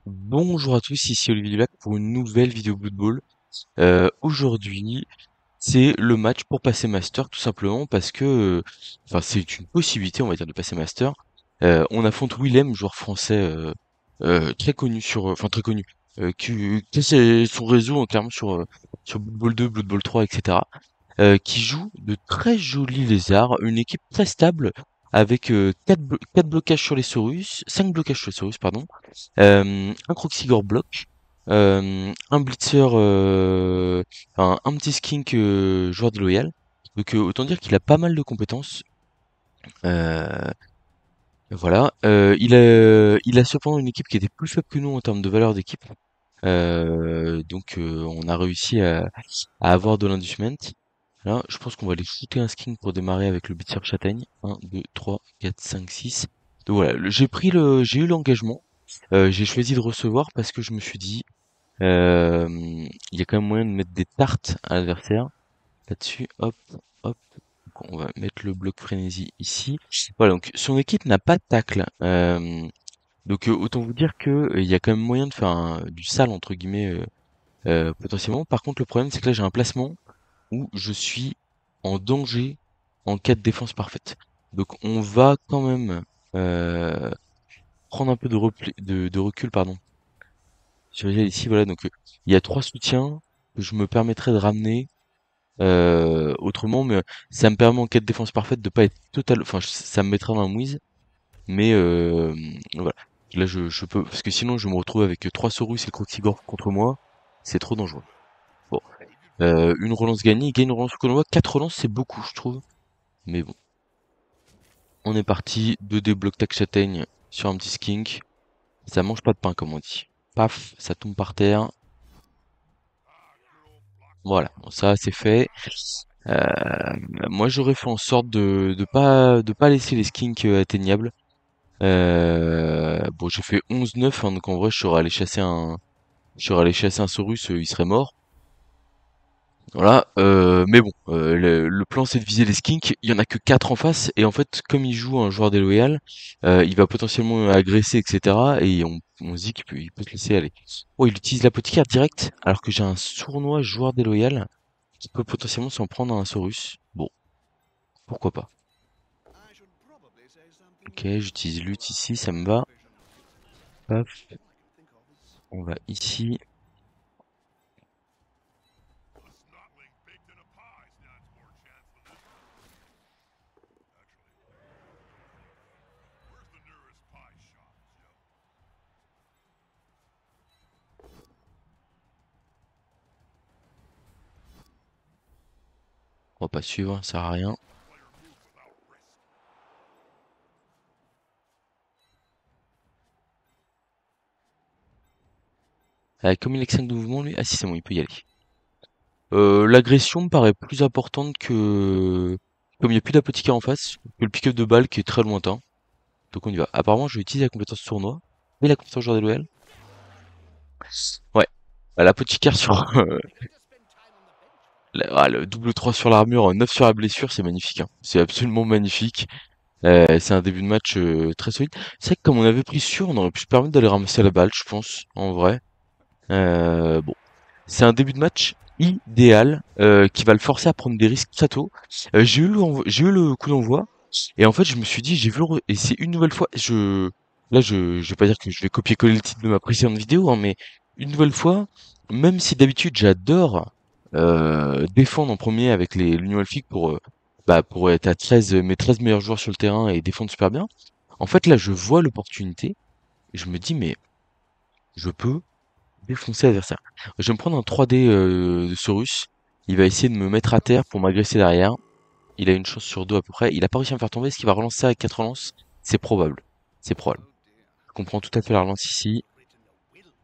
Bonjour à tous, ici Olivier Dulac pour une nouvelle vidéo Blood Bowl. Aujourd'hui, c'est le match pour passer Master, tout simplement parce que, enfin, c'est une possibilité, on va dire, de passer Master. On affronte Willem, joueur français très connu enfin très connu, qui a son réseau clairement sur Blood Bowl 2, Blood Bowl 3, etc. Qui joue de très jolis lézards, une équipe très stable avec 4 blocages sur les Saurus, 5 blocages sur les Saurus, pardon, un Croxigore bloc, un Blitzer, un petit Skink joueur de loyal. Donc autant dire qu'il a pas mal de compétences. Euh, voilà. Il a cependant une équipe qui était plus faible que nous en termes de valeur d'équipe. Donc on a réussi à avoir de l'inducement. Là, je pense qu'on va aller shooter un skin pour démarrer avec le Blitzer châtaigne. 1, 2, 3, 4, 5, 6. Donc voilà, j'ai eu l'engagement. J'ai choisi de recevoir parce que je me suis dit, il y a quand même moyen de mettre des tartes à l'adversaire. Là-dessus, hop, hop. Donc, on va mettre le bloc frénésie ici. Voilà, donc son équipe n'a pas de tacle. Donc autant vous dire que il y a quand même moyen de faire du sale entre guillemets potentiellement. Par contre, le problème c'est que là j'ai un placement où je suis en danger en cas de défense parfaite. Donc on va quand même euh, prendre un peu de recul, pardon. Sur ici, voilà, donc il y a 3 soutiens que je me permettrais de ramener autrement, mais ça me permet en cas de défense parfaite de pas être total, enfin ça me mettra dans la mouise, mais voilà. Là je peux, parce que sinon je me retrouve avec 3 Saurus et Croxigore contre moi, c'est trop dangereux. Bon, une relance gagnée, il gagne une relance contre moi, 4 relances c'est beaucoup je trouve, mais bon. On est parti, 2D bloc tac châtaigne sur un petit skink, ça mange pas de pain comme on dit. Paf, ça tombe par terre. Voilà, bon, ça c'est fait. Euh, Moi j'aurais fait en sorte de pas laisser les skinks atteignables. Bon j'ai fait 11-9 hein, donc en vrai je serais allé chasser un Saurus, il serait mort. Voilà, mais bon, le plan c'est de viser les skinks, il y en a que 4 en face, et en fait comme il joue un joueur déloyal, il va potentiellement agresser, etc. Et on se dit qu'il peut se laisser aller. Oh, il utilise l'apothicaire direct, alors que j'ai un sournois joueur déloyal qui peut potentiellement s'en prendre à un Saurus. Bon, pourquoi pas. Ok, j'utilise l'ult ici, ça me va. Hop, on va ici. On va pas suivre, ça sert à rien. Comme il a que 5 de mouvement, lui. Ah si, c'est bon, il peut y aller. L'agression me paraît plus importante que... Comme il n'y a plus d'apothicaire en face, que le pick-up de balle qui est très lointain. Donc on y va. Apparemment, je vais utiliser la compétence tournoi. Et la compétence joueur des LOL. Ouais. Bah, l'apothicaire sur... le double 3 sur l'armure, 9 sur la blessure, c'est magnifique, hein. C'est absolument magnifique. C'est un début de match très solide. C'est vrai que comme on avait pris sûr, on aurait pu se permettre d'aller ramasser la balle, je pense, en vrai. Bon. C'est un début de match idéal qui va le forcer à prendre des risques très tôt. J'ai eu le coup d'envoi et en fait je me suis dit et c'est une nouvelle fois je vais pas dire que je vais copier-coller le titre de ma précédente vidéo hein, mais une nouvelle fois même si d'habitude j'adore défendre en premier avec l'Union Elfique pour être à 13 mes 13 meilleurs joueurs sur le terrain et défendre super bien. En fait là je vois l'opportunité et je me dis mais je peux défoncer l'adversaire. Je vais me prendre un 3D de Saurus. Il va essayer de me mettre à terre pour m'agresser derrière. Il a une chance sur 2 à peu près. Il a pas réussi à me faire tomber. Est-ce qu'il va relancer ça avec 4 relances? C'est probable. C'est probable. Je comprends tout à fait la relance ici.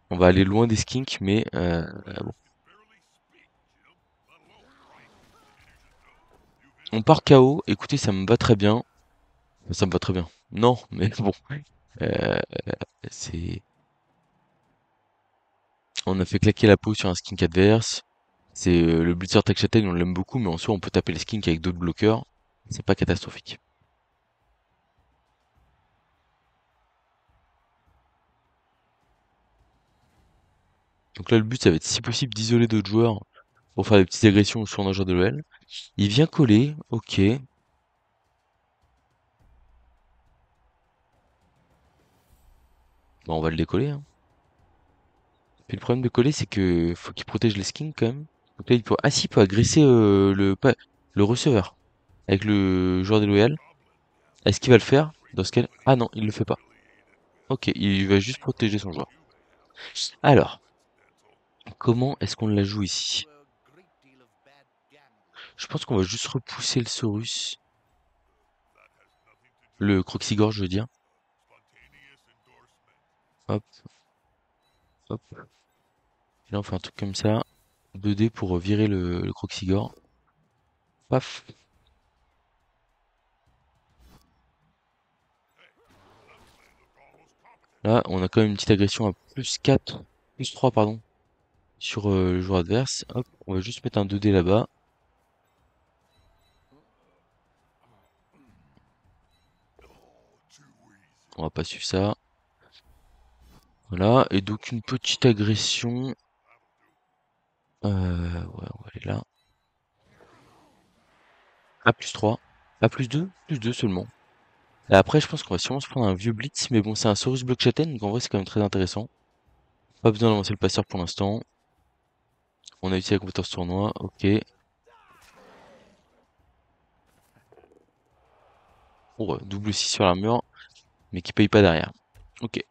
On va aller loin des skinks, mais bon. On part KO. Écoutez, ça me va très bien. Ça me va très bien. Non, mais bon. Euh, c'est... On a fait claquer la peau sur un skink adverse. C'est le Blitzer Tech Châtaigne, on l'aime beaucoup, mais en soi, on peut taper les skinks avec d'autres bloqueurs. C'est pas catastrophique. Donc là, le but, ça va être si possible d'isoler d'autres joueurs pour faire des petites agressions sur un joueur de l'OL. Il vient coller, ok. Bon, on va le décoller, hein. Puis le problème de coller, c'est que faut qu'il protège les skins quand même. Donc là, il peut... Ah si, il peut agresser le receveur avec le joueur de l'OL. Est-ce qu'il va le faire dans ce cas? Ah non, il le fait pas. Ok, il va juste protéger son joueur. Alors, comment est-ce qu'on la joue ici? Je pense qu'on va juste repousser le Saurus. Le Croxigore, je veux dire. Hop, hop. Et là, on fait un truc comme ça. 2D pour virer le Croxigore. Paf. Là, on a quand même une petite agression à plus 4, plus 3, pardon, sur le joueur adverse. Hop, on va juste mettre un 2D là-bas. On va pas suivre ça. Voilà, et donc une petite agression. Ouais, on va aller là. A plus 3. A plus 2? Plus 2 seulement. Et après, je pense qu'on va sûrement se prendre un vieux blitz, mais bon, c'est un Saurus Block Chaten, donc en vrai, c'est quand même très intéressant. Pas besoin d'avancer le passeur pour l'instant. On a utilisé la compétence tournoi, ok. Oh, ouais, double 6 sur l'armure, mais qui paye pas derrière. Ok.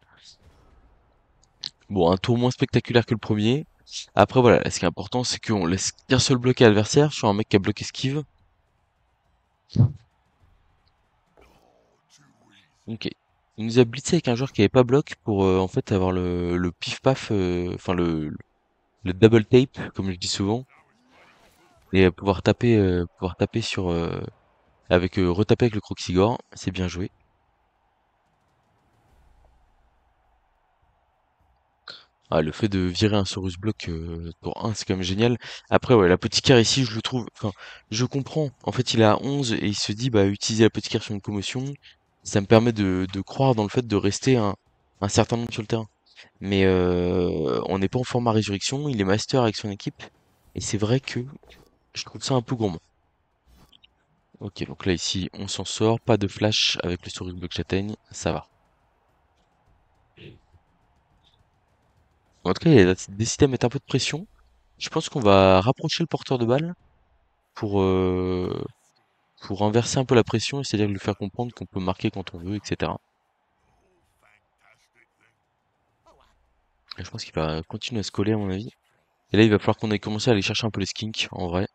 Bon, un tour moins spectaculaire que le premier. Après, voilà, ce qui est important, c'est qu'on laisse qu'un seul bloc à l'adversaire sur un mec qui a bloqué esquive. Ok. Il nous a blitzé avec un joueur qui avait pas bloc pour en fait avoir le pif-paf, enfin le double tape, comme je dis souvent, et pouvoir taper sur avec retaper avec le Croxigore. C'est bien joué. Ah, le fait de virer un Saurus Block pour un, c'est quand même génial. Après, ouais, la petite carte ici, je le trouve. Enfin, je comprends. En fait, il est à 11 et il se dit, bah, utiliser la petite carte sur une commotion, ça me permet de croire dans le fait de rester un certain nombre sur le terrain. Mais on n'est pas en format résurrection, il est master avec son équipe. Et c'est vrai que je trouve ça un peu gourmand. Ok, donc là, ici, on s'en sort. Pas de flash avec le Saurus Block châtaigne, ça va. En tout cas, il a décidé à mettre un peu de pression. Je pense qu'on va rapprocher le porteur de balle pour, euh, pour inverser un peu la pression, c'est-à-dire lui faire comprendre qu'on peut marquer quand on veut, etc. Et je pense qu'il va continuer à se coller à mon avis. Et là, il va falloir qu'on ait commencé à aller chercher un peu les skinks, en vrai.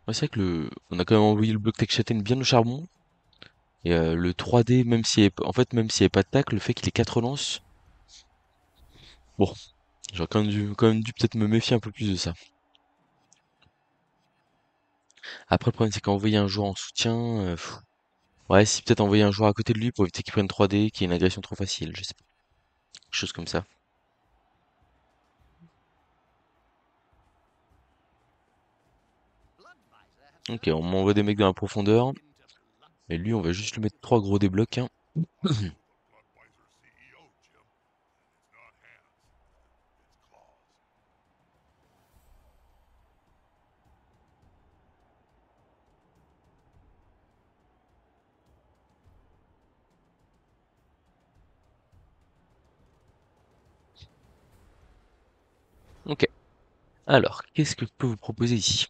Ouais, c'est vrai que on a quand même envoyé le bloc tech châtaigne bien au charbon. Et le 3D, même s'il y avait, en fait, même s'il n'y avait pas de tac, le fait qu'il ait 4 relances, bon, j'aurais quand même dû peut-être me méfier un peu plus de ça. Après, le problème, c'est qu'envoyer un joueur en soutien, ouais, si peut-être envoyer un joueur à côté de lui pour éviter qu'il prenne 3D, qu'il y ait une agression trop facile, je sais pas. Quelque chose comme ça. Ok, on m'envoie des mecs dans la profondeur. Et lui, on va juste lui mettre 3 gros déblocs, hein. Ok. Alors, qu'est-ce que je peux vous proposer ici?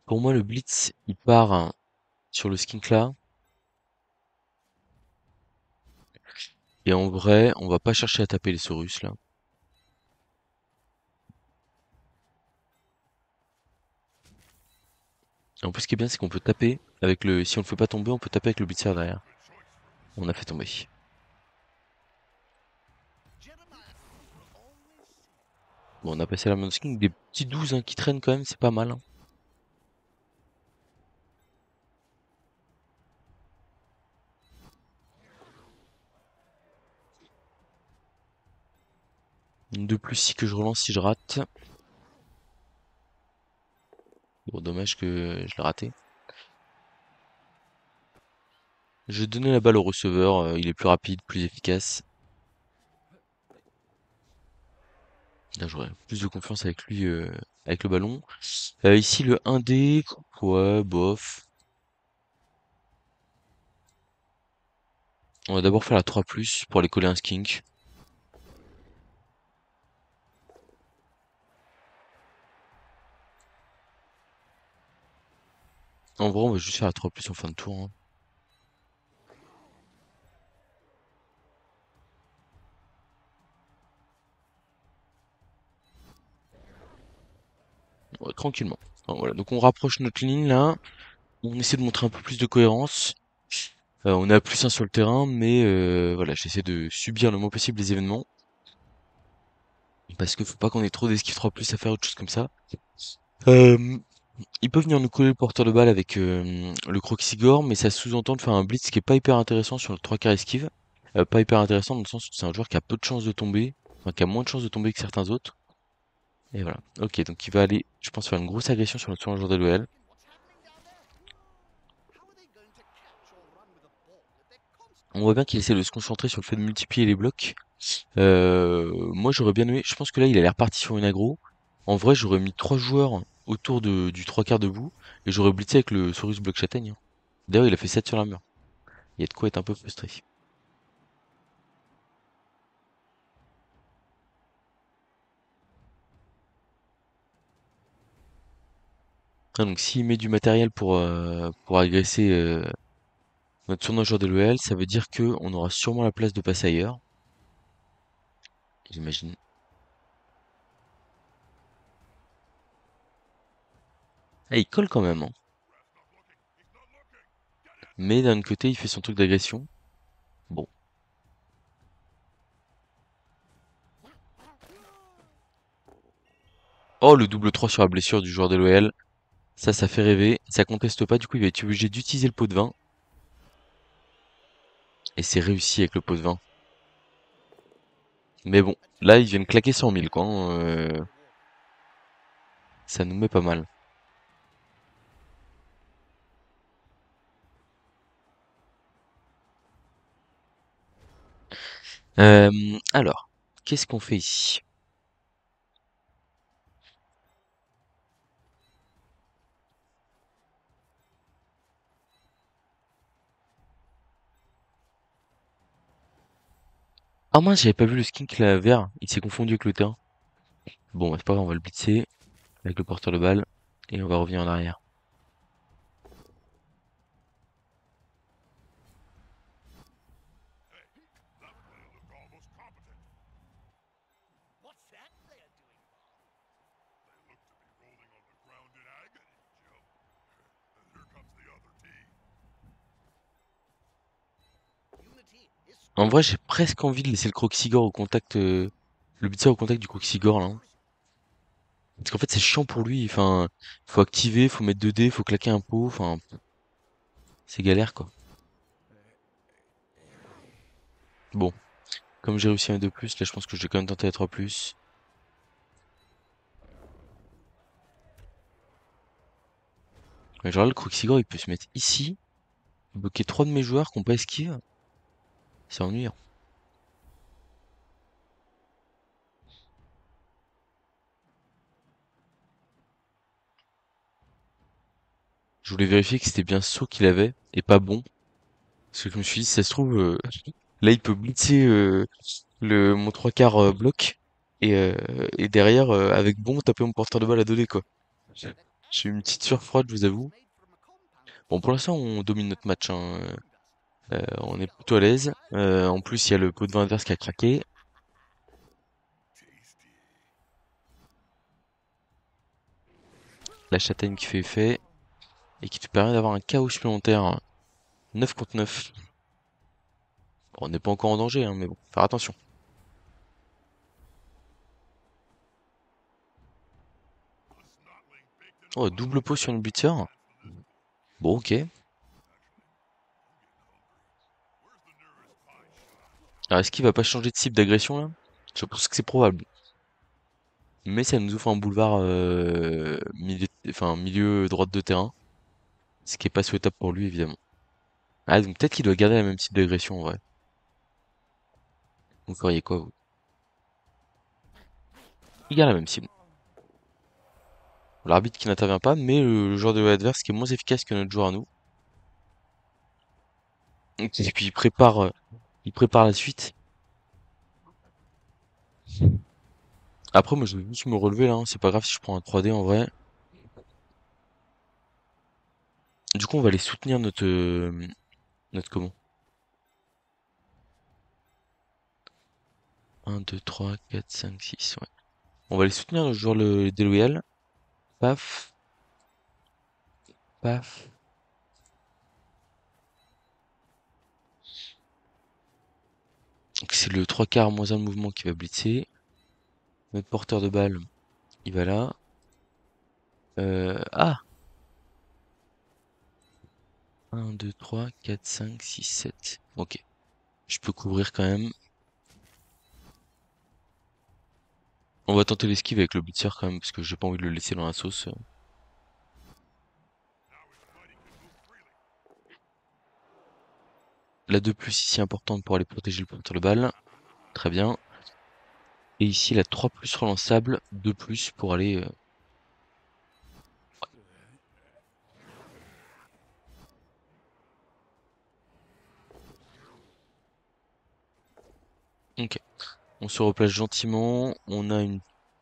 Pour moi, le Blitz, il part hein, sur le Skinkla. Et en vrai, on va pas chercher à taper les Saurus, là. Et en plus, ce qui est bien, c'est qu'on peut taper avec le... Si on le fait pas tomber, on peut taper avec le Blitzer derrière. On a fait tomber. Bon, on a passé la main de Skink. Des petits 12 hein, qui traînent quand même, c'est pas mal, hein. De plus si que je relance si je rate. Bon, dommage que je l'ai raté. Je vais donner la balle au receveur, il est plus rapide, plus efficace. Là, j'aurais plus de confiance avec lui, avec le ballon. Ici, le 1D, ouais, bof. On va d'abord faire la 3+, pour aller coller un skink. En vrai, on va juste faire la 3+ en fin de tour, hein. Ouais, tranquillement. Enfin, voilà, donc on rapproche notre ligne là. On essaie de montrer un peu plus de cohérence. On est à +1 sur le terrain, mais voilà, j'essaie de subir le moins possible les événements. Parce que faut pas qu'on ait trop d'esquive 3+ à faire, autre chose comme ça. Euh, Il peut venir nous coller le porteur de balle avec le Croxigore, mais ça sous-entend de faire un blitz qui est pas hyper intéressant sur le 3 quarts esquive. Pas hyper intéressant dans le sens où c'est un joueur qui a peu de chances de tomber, enfin qui a moins de chances de tomber que certains autres. Et voilà. Ok, donc il va aller, je pense, faire une grosse agression sur le joueur de l'OL. On voit bien qu'il essaie de se concentrer sur le fait de multiplier les blocs. Moi j'aurais bien aimé, je pense que là il a l'air parti sur une aggro. En vrai j'aurais mis 3 joueurs autour du 3 quarts debout et j'aurais blitzé avec le Saurus bloc châtaigne, hein. D'ailleurs il a fait 7 sur la mur. Il y a de quoi être un peu frustré. Ah, donc s'il met du matériel pour agresser notre surnom joueur de l'OL, ça veut dire que on aura sûrement la place de passer ailleurs, j'imagine. Ah, il colle quand même, hein. Mais d'un autre côté, il fait son truc d'agression. Bon. Oh, le double 3 sur la blessure du joueur de l'OL. Ça fait rêver. Ça conteste pas, du coup, il va être obligé d'utiliser le pot de vin. Et c'est réussi avec le pot de vin. Mais bon, là, ils viennent claquer 100 000, quoi, hein, ça nous met pas mal. Alors, qu'est-ce qu'on fait ici? Ah mince, j'avais pas vu le skink là, vert. Il s'est confondu avec le terrain. Bon, bah, c'est pas grave, on va le blitzer avec le porteur de balle. Et on va revenir en arrière. En vrai, j'ai presque envie de laisser le Croxigore au contact, le blitzer au contact du Croxigore là, hein. Parce qu'en fait, c'est chiant pour lui. Enfin, faut activer, faut mettre 2D, faut claquer un pot. Enfin, c'est galère quoi. Bon, comme j'ai réussi à mettre 2+, là, je pense que je vais quand même tenter la 3+. Mais genre là, le Croxigore, il peut se mettre ici, bloquer 3 de mes joueurs qui ont pas esquive. C'est ennuyant. Je voulais vérifier que c'était bien saut qu'il avait et pas bon. Parce que je me suis dit, si ça se trouve, là, il peut blitzer mon 3 quarts bloc et derrière, avec bon, taper mon porteur de balle à donner quoi. J'ai eu une petite sueur froide, je vous avoue. Bon, pour l'instant, on domine notre match, hein. On est plutôt à l'aise. En plus, il y a le pot de vin adverse qui a craqué. La châtaigne qui fait effet et qui te permet d'avoir un chaos supplémentaire. 9 contre 9. Bon, on n'est pas encore en danger, hein, mais bon, faire attention. Oh, double pot sur une blitzer. Bon, ok. Alors, est-ce qu'il va pas changer de cible d'agression là? Je pense que c'est probable. Mais ça nous ouvre un boulevard milieu droite de terrain, ce qui est pas souhaitable pour lui évidemment. Ah donc peut-être qu'il doit garder la même type d'agression en vrai. Vous feriez quoi vous? Il garde la même cible. L'arbitre qui n'intervient pas, mais le joueur de l'adverse qui est moins efficace que notre joueur à nous. Et puis il prépare la suite. Après moi je vais juste me relever là, hein. C'est pas grave si je prends un 3D en vrai. Du coup on va aller soutenir notre comment? 1, 2, 3, 4, 5, 6, ouais. On va aller soutenir notre joueur déloyal. Paf, paf. Donc c'est le 3 quarts moins un de mouvement qui va blitzer. Notre porteur de balle, il va là. Ah! 1, 2, 3, 4, 5, 6, 7. Ok. Je peux couvrir quand même. On va tenter l'esquive avec le blitzer quand même, parce que j'ai pas envie de le laisser dans la sauce. La 2 plus ici importante pour aller protéger le porteur de balle. Très bien. Et ici la 3 plus relançable, 2 plus pour aller... Ok. On se replace gentiment. On a un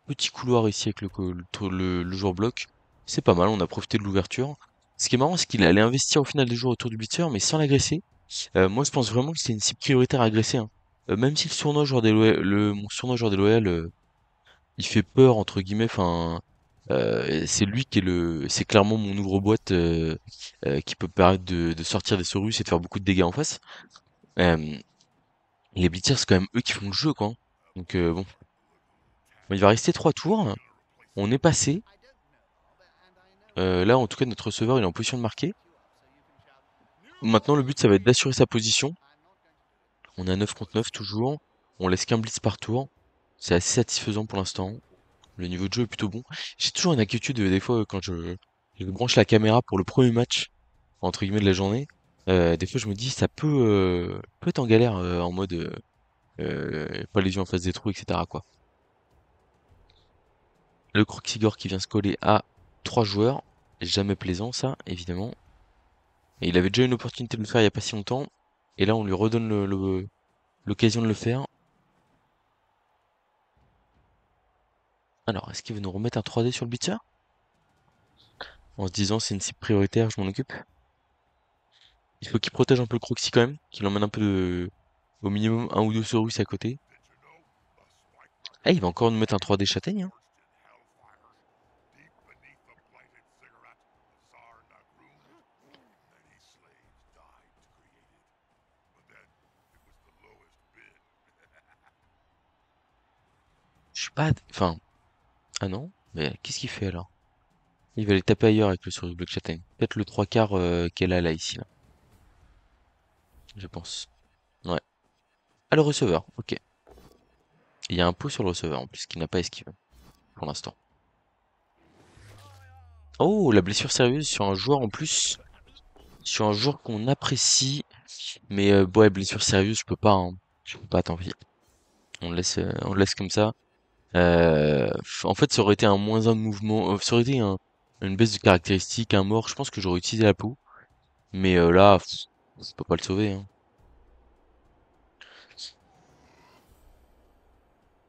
petit couloir ici avec le joueur bloc. C'est pas mal, on a profité de l'ouverture. Ce qui est marrant, c'est qu'il allait investir au final des joueurs autour du blitzer, mais sans l'agresser. Moi, je pense vraiment que c'est une cible prioritaire à agresser, hein. Même si le surnom joueur mon surnom joueur des loyal, il fait peur entre guillemets. Enfin, c'est lui qui est c'est clairement mon ouvre-boîte qui peut permettre de sortir des Saurus et de faire beaucoup de dégâts en face. Euh, les blitzers, c'est quand même eux qui font le jeu, quoi, hein. Donc bon, il va rester 3 tours. On est passé. Là, en tout cas, notre receveur, il est en position de marquer. Maintenant, le but, ça va être d'assurer sa position. On a 9 contre 9 toujours. On laisse qu'un blitz par tour. C'est assez satisfaisant pour l'instant. Le niveau de jeu est plutôt bon. J'ai toujours une inquiétude des fois quand je branche la caméra pour le premier match, entre guillemets, de la journée. Des fois, je me dis, ça peut être en galère en mode pas les yeux en face des trous, etc., quoi. Le Croxigore qui vient se coller à 3 joueurs. Jamais plaisant, ça, évidemment. Et il avait déjà une opportunité de le faire il y a pas si longtemps. Et là, on lui redonne l'occasion de le faire. Alors, est-ce qu'il veut nous remettre un 3D sur le blitzer? En se disant, c'est une cible prioritaire, je m'en occupe. Il faut qu'il protège un peu le Croxy quand même, qu'il emmène un peu au minimum un ou deux Saurus à côté. Ah, il va encore nous mettre un 3D châtaigne, hein. Je suis pas... Enfin... Ah non? Mais qu'est-ce qu'il fait alors? Il va aller taper ailleurs avec le Saurus Bloc châtaigne. Peut-être le 3 quarts qu'elle a là, ici, là. Je pense. Ouais. Ah, le receveur, ok. Il y a un pot sur le receveur en plus, qui n'a pas esquivé, pour l'instant. Oh, la blessure sérieuse sur un joueur en plus. Sur un joueur qu'on apprécie. Mais ouais, blessure sérieuse, je peux pas, hein. Je peux pas, tant pis. On le laisse comme ça. En fait, ça aurait été un moins un de mouvement, ça aurait été une baisse de caractéristiques, un mort. Je pense que j'aurais utilisé la peau. Mais là, je peux pas le sauver, hein.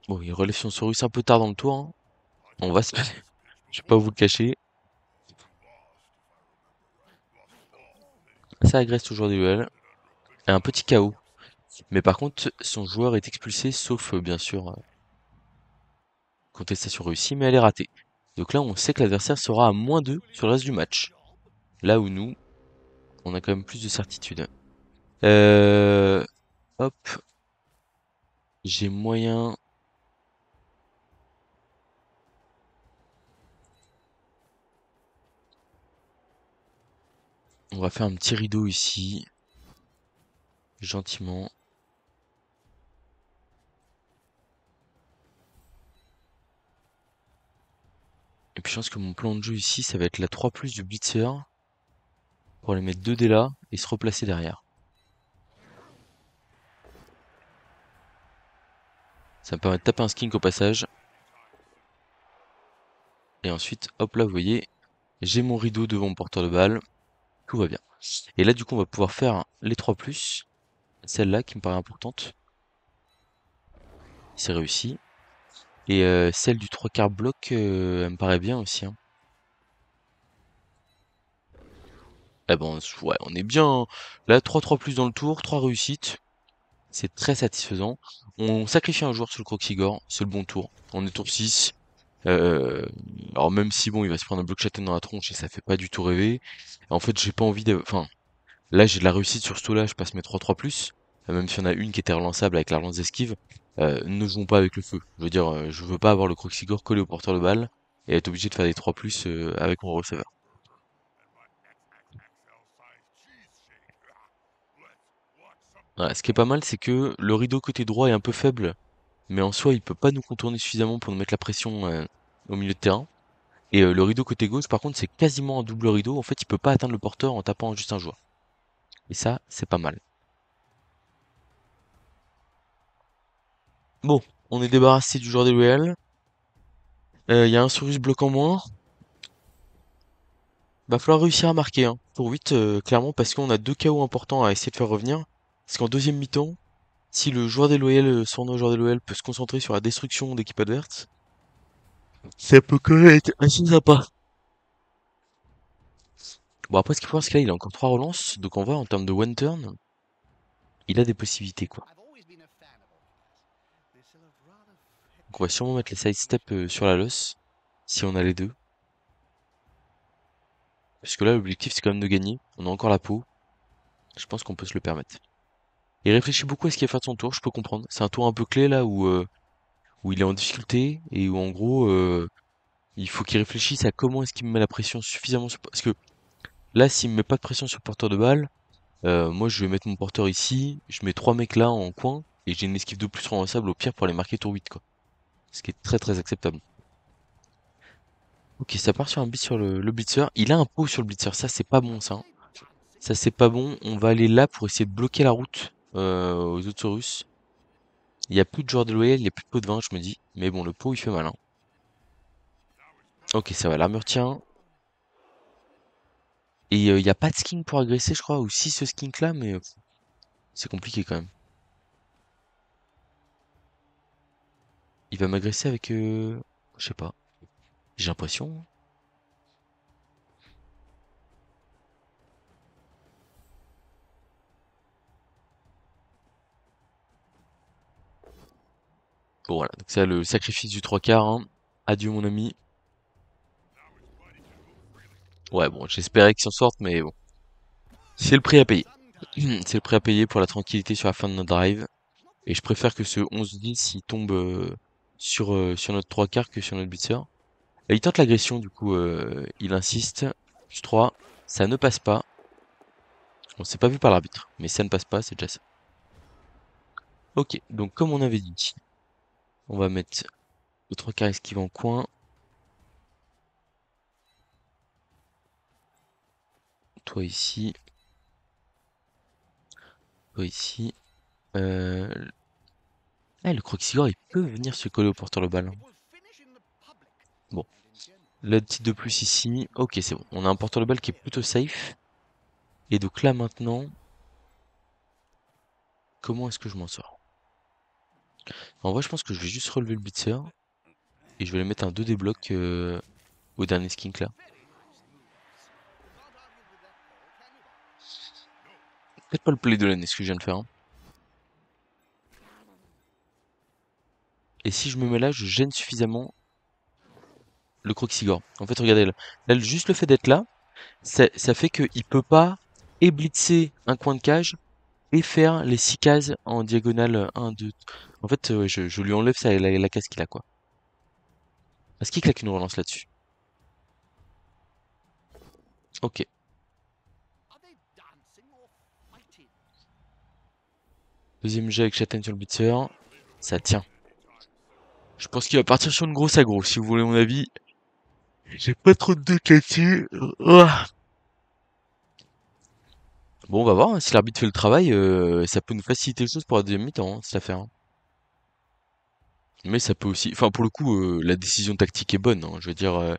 Bon, il relève son Saurus un peu tard dans le tour, hein. On va se... Je vais pas vous le cacher. Ça agresse toujours des duels. Et un petit KO. Mais par contre, son joueur est expulsé, sauf bien sûr contestation réussie, mais elle est ratée. Donc là, on sait que l'adversaire sera à -2 sur le reste du match. Là où nous, on a quand même plus de certitude. Euh, hop, j'ai moyen. On va faire un petit rideau ici, gentiment. Et puis je pense que mon plan de jeu ici, ça va être la 3+ du Blitzer pour aller mettre 2 dés là et se replacer derrière. Ça me permet de taper un skink au passage. Et ensuite, hop là, vous voyez, j'ai mon rideau devant mon porteur de balle. Tout va bien. Et là, du coup, on va pouvoir faire les 3+. Celle-là qui me paraît importante. C'est réussi. Et celle du 3/4 bloc, elle me paraît bien aussi, hein. Eh ben, ouais, on est bien, hein. Là, 3+ dans le tour, 3 réussites. C'est très satisfaisant. On sacrifie un joueur sur le Croxigore, c'est le bon tour. On est tour 6. Euh, alors même si bon, il va se prendre un bloc châtaigne dans la tronche et ça fait pas du tout rêver. En fait, j'ai pas envie de... Enfin, là, j'ai de la réussite sur ce tour-là, je passe mes 3+. Même si on a une qui était relançable avec la relance d'esquive. Ne jouons pas avec le feu. Je veux dire, je veux pas avoir le Croxigore collé au porteur de balle et être obligé de faire des 3+ avec mon receveur. Voilà, ce qui est pas mal, c'est que le rideau côté droit est un peu faible, mais en soi, il peut pas nous contourner suffisamment pour nous mettre la pression au milieu de terrain. Et le rideau côté gauche, par contre, c'est quasiment un double rideau. En fait, il peut pas atteindre le porteur en tapant juste un joueur. Et ça, c'est pas mal. Bon, on est débarrassé du joueur des Royals. Il y a un Saurus bloc en moins. Va falloir réussir à marquer, hein, pour 8, clairement, parce qu'on a 2 KO importants à essayer de faire revenir. Parce qu'en deuxième mi-temps, si le joueur des Loyal, son joueur des Loyal peut se concentrer sur la destruction d'équipe adverse, ça peut que être assez sympa. Bon, après, ce qu'il faut voir, c'est que là, il a encore 3 relances. Donc, en vrai, en termes de one turn, il a des possibilités, quoi. Donc, on va sûrement mettre les side steps sur la loss, si on a les deux. Parce que là, l'objectif, c'est quand même de gagner. On a encore la peau. Je pense qu'on peut se le permettre. Il réfléchit beaucoup à ce qu'il va faire de son tour, je peux comprendre. C'est un tour un peu clé, là, où il est en difficulté, et où, en gros, il faut qu'il réfléchisse à comment est-ce qu'il me met la pression suffisamment sur... Parce que là, s'il me met pas de pression sur le porteur de balle, moi, je vais mettre mon porteur ici, je mets 3 mecs là en coin, et j'ai une esquive de plus renversable au pire pour aller marquer tour 8, quoi. Ce qui est très très acceptable. Ok, ça part sur un beat sur le blitzer. Il a un pot sur le blitzer, ça c'est pas bon ça, hein. Ça c'est pas bon, on va aller là pour essayer de bloquer la route aux autres Saurus. Il y a plus de joueurs de loyal, il y a plus de pot de vin, je me dis. Mais bon, le pot il fait mal, hein. Ok, ça va, l'armure tient. Et il y a pas de skink pour agresser, je crois, ou si ce skink là, mais c'est compliqué quand même. Il va m'agresser avec... je sais pas, j'ai l'impression. Bon voilà, donc c'est le sacrifice du 3/4, hein. Adieu mon ami. Ouais, bon, j'espérais qu'il s'en sorte, mais bon. C'est le prix à payer. C'est le prix à payer pour la tranquillité sur la fin de notre drive. Et je préfère que ce 11-10 il tombe sur notre 3/4 que sur notre blitzer. Et il tente l'agression, du coup, il insiste. Plus 3, ça ne passe pas. On s'est pas vu par l'arbitre, mais ça ne passe pas, c'est déjà ça. Ok, donc comme on avait dit, on va mettre le 3/4 esquive en coin. Toi ici. Toi ici. Euh... Ah, le Croxigore, il peut venir se coller au porteur le ballon. Bon. Le titre de plus ici. Ok, c'est bon. On a un porteur de balle qui est plutôt safe. Et donc là maintenant, comment est-ce que je m'en sors? En vrai, je pense que je vais juste relever le blitzer. Et je vais aller mettre un 2 débloc au dernier skink là. Peut-être pas le play de l'année ce que je viens de faire, hein. Et si je me mets là, je gêne suffisamment le Croxigore. En fait, regardez là. Là, juste le fait d'être là, ça fait qu'il peut pas et blitzer un coin de cage et faire les 6 cases en diagonale 1, 2. En fait, je lui enlève la case qu'il a, quoi. Est-ce qu'il claque une relance là-dessus? Ok. Deuxième jet avec Châtaigne sur le blitzer. Ça tient. Je pense qu'il va partir sur une grosse aggro, si vous voulez mon avis. J'ai pas trop de doute là-dessus. Ouah. Bon, on va voir, hein, si l'arbitre fait le travail, ça peut nous faciliter les choses pour la deuxième mi-temps, hein, cette affaire, hein. Mais ça peut aussi, enfin pour le coup, la décision tactique est bonne, hein. Je veux dire,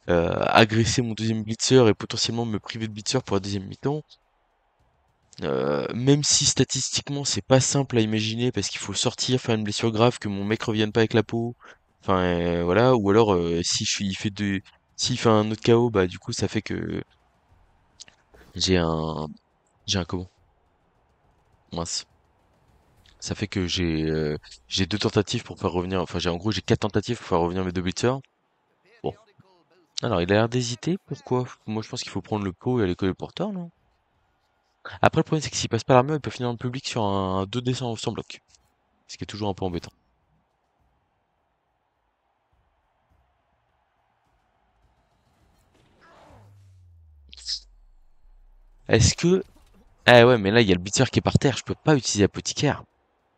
agresser mon deuxième blitzer et potentiellement me priver de blitzer pour la deuxième mi-temps, même si statistiquement c'est pas simple à imaginer parce qu'il faut sortir, faire une blessure grave, que mon mec revienne pas avec la peau, enfin voilà, ou alors si je suis, il fait de, s'il fait un autre KO, bah du coup ça fait que j'ai un, j'ai un comment? Mince. Ça fait que j'ai deux tentatives pour faire revenir, enfin j'ai en gros j'ai quatre tentatives pour faire revenir mes deux blitzers. Bon. Alors il a l'air d'hésiter, pourquoi? Moi je pense qu'il faut prendre le pot et aller coller le porteur, non? Après le problème c'est que s'il passe pas l'armure, il peut finir en public sur un 2D sans bloc. Ce qui est toujours un peu embêtant. Est-ce que... Ah ouais mais là il y a le blitzer qui est par terre, je peux pas utiliser apothicaire.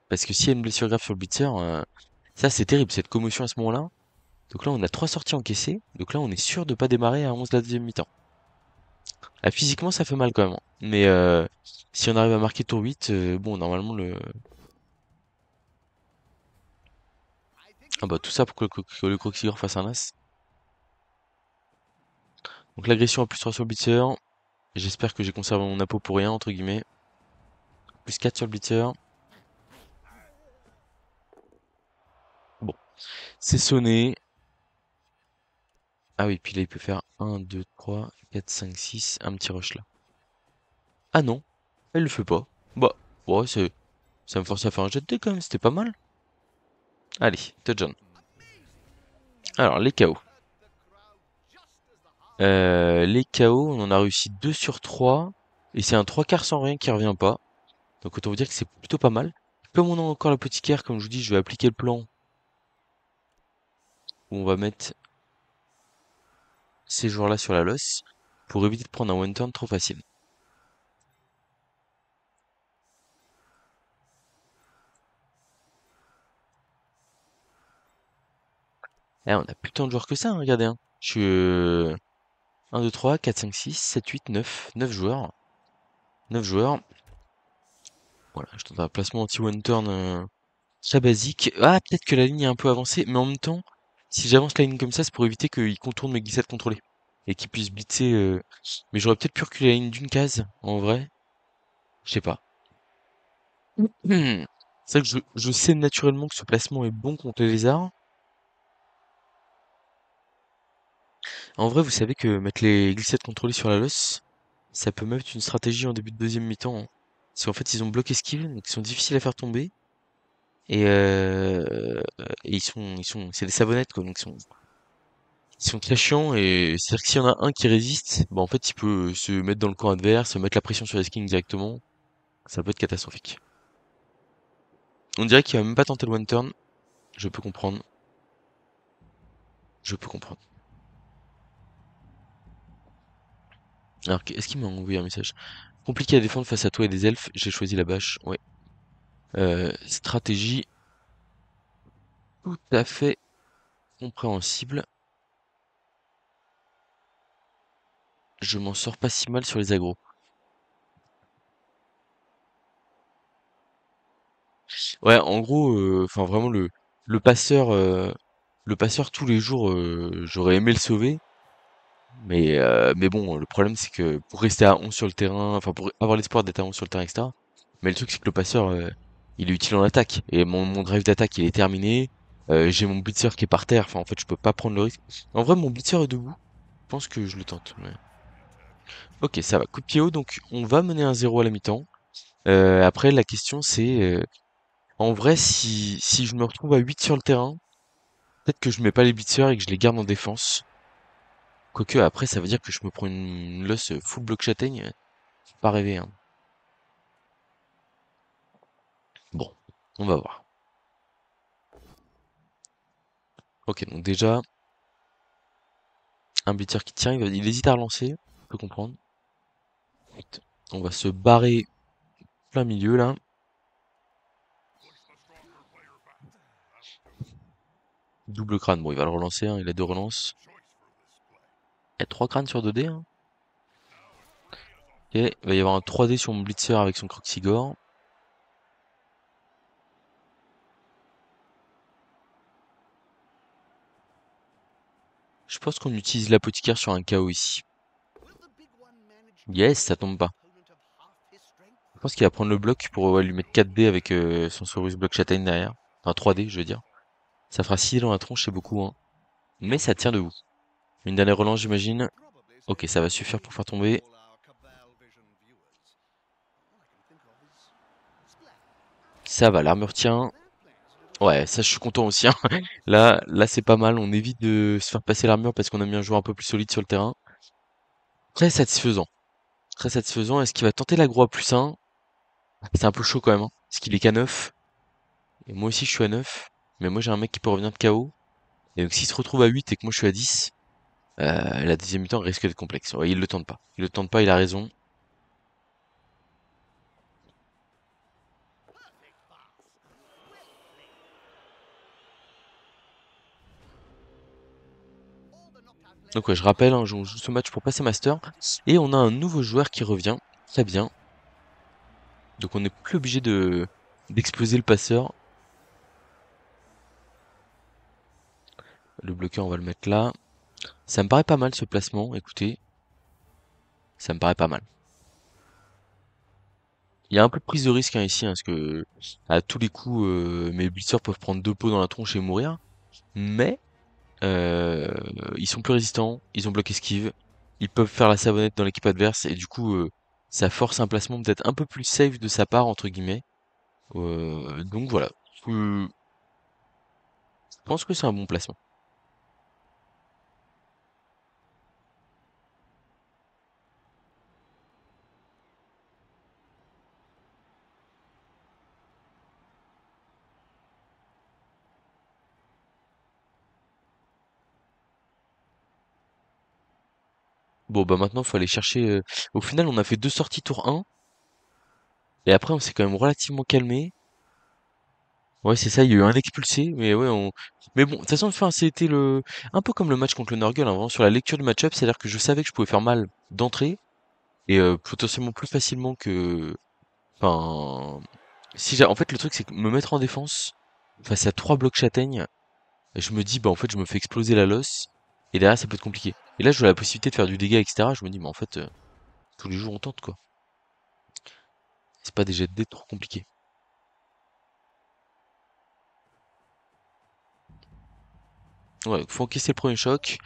Parce que s'il y a une blessure grave sur le blitzer, ça c'est terrible, cette commotion à ce moment-là. Donc là on a trois sorties encaissées, donc là on est sûr de pas démarrer à 11 de la deuxième mi-temps. Ah, physiquement, ça fait mal quand même, hein. Mais si on arrive à marquer tour 8, bon, normalement, le... Ah bah tout ça pour que le Croxigore fasse un as. Donc l'agression à plus 3 sur le blitzer. J'espère que j'ai conservé mon apo pour rien, entre guillemets. Plus 4 sur le blitzer. Bon, c'est sonné. Ah oui, puis là, il peut faire 1, 2, 3, 4, 5, 6. Un petit rush là. Ah non, elle le fait pas. Bah, ouais, ça me force à faire un jet de dés quand même, c'était pas mal. Allez, touchdown. Alors, les KO. Les KO, on en a réussi 2 sur 3. Et c'est un 3 quarts sans rien qui revient pas. Donc autant vous dire que c'est plutôt pas mal. Comme on a encore l'apothicaire, comme je vous dis, je vais appliquer le plan où on va mettre ces joueurs-là sur la losse pour éviter de prendre un one turn trop facile. Eh, on a plus tant de joueurs que ça, hein, regardez, hein. Je suis 1, 2, 3, 4, 5, 6, 7, 8, 9. 9 joueurs. 9 joueurs. Voilà, je tente un placement anti-one turn très basique. Ah, peut-être que la ligne est un peu avancée, mais en même temps, si j'avance la ligne comme ça, c'est pour éviter qu'il contourne mes glissades contrôlées. Et qu'il puisse blitzer. Mais j'aurais peut-être pu reculer la ligne d'une case, en vrai. Je sais pas. C'est vrai que je sais naturellement que ce placement est bon contre les lézards. En vrai, vous savez que mettre les glissades contrôlées sur la losse, ça peut même être une stratégie en début de deuxième mi-temps, hein. Parce qu'en fait, ils ont bloc esquive, donc ils sont difficiles à faire tomber. Et c'est des savonnettes, quoi, donc ils sont très chiants. Et c'est-à-dire que s'il y en a un qui résiste, bah en fait, il peut se mettre dans le camp adverse, mettre la pression sur les skins directement. Ça peut être catastrophique. On dirait qu'il va même pas tenter le one turn. Je peux comprendre. Je peux comprendre. Alors, est-ce qu'il m'a envoyé un message? Compliqué à défendre face à toi et des elfes, j'ai choisi la bâche. Ouais. Stratégie tout à fait compréhensible. Je m'en sors pas si mal sur les agros. Ouais, en gros, enfin vraiment le passeur tous les jours, j'aurais aimé le sauver. Mais bon, le problème c'est que pour rester à 11 sur le terrain, enfin pour avoir l'espoir d'être à 11 sur le terrain, etc. Mais le truc c'est que le passeur, il est utile en attaque. Et mon drive d'attaque il est terminé. J'ai mon blitzer qui est par terre. Enfin en fait je peux pas prendre le risque. En vrai mon blitzer est debout. Je pense que je le tente. Ok, ça va. Coup de pied haut, donc on va mener un 0 à la mi-temps. Après, la question c'est, en vrai, si je me retrouve à 8 sur le terrain, peut-être que je mets pas les blitzers et que je les garde en défense. Quoique, après, ça veut dire que je me prends une loss full bloc châtaigne. Faut pas rêver, hein. Bon, on va voir. Ok, donc déjà, un blitzer qui tient, il hésite à relancer. Je peux comprendre. On va se barrer plein milieu, là. Double crâne. Bon, il va le relancer, hein, il a deux relances. Il y a 3 crânes sur 2D, hein. Ok, il va y avoir un 3D sur mon Blitzer avec son Croxigore. Je pense qu'on utilise l'apothicaire sur un KO ici. Yes, ça tombe pas. Je pense qu'il va prendre le bloc pour lui mettre 4D avec son Saurus Block Châtaigne derrière. Enfin 3D, je veux dire. Ça fera 6 dans la tronche, c'est beaucoup, hein. Mais ça tient debout. Une dernière relance, j'imagine. Ok, ça va suffire pour faire tomber. Ça va, l'armure tient. Ouais, ça je suis content aussi, hein. Là c'est pas mal. On évite de se faire passer l'armure parce qu'on a mis un joueur un peu plus solide sur le terrain. Très satisfaisant. Très satisfaisant. Est-ce qu'il va tenter l'aggro à +1? C'est un peu chaud quand même, hein. Parce qu'il est qu'à 9. Et moi aussi je suis à 9. Mais moi j'ai un mec qui peut revenir de KO. Et donc s'il se retrouve à 8 et que moi je suis à 10, la deuxième mi-temps risque d'être complexe. Ouais, il le tente pas. Il le tente pas, il a raison. Donc ouais, je rappelle, hein, on joue ce match pour passer Master. Et on a un nouveau joueur qui revient. Très bien. Donc on n'est plus obligé de d'exploser le passeur. Le bloqueur, on va le mettre là. Ça me paraît pas mal ce placement, écoutez. Ça me paraît pas mal. Il y a un peu de prise de risque hein, ici, hein, parce que à tous les coups, mes blitzers peuvent prendre 2 pots dans la tronche et mourir. Mais euh, ils sont plus résistants, ils ont bloc esquive, ils peuvent faire la savonnette dans l'équipe adverse, et du coup, ça force un placement peut-être un peu plus safe de sa part, entre guillemets. Donc voilà. Je pense que c'est un bon placement. Bon bah maintenant faut aller chercher. Au final on a fait 2 sorties tour 1 et après on s'est quand même relativement calmé. Ouais c'est ça, il y a eu un expulsé, mais ouais on. Mais bon, de toute façon enfin c'était le un peu comme le match contre le Nurgle, hein, vraiment sur la lecture du match-up, c'est-à-dire que je savais que je pouvais faire mal d'entrée et potentiellement plus facilement que. Enfin. Si en fait le truc c'est que me mettre en défense face à 3 blocs châtaignes, je me dis bah en fait je me fais exploser la losse et derrière ça peut être compliqué. Et là je vois la possibilité de faire du dégât, etc. Je me dis mais en fait tous les jours on tente quoi. C'est pas des jets de dés trop compliqués. Ouais, faut encaisser le premier choc.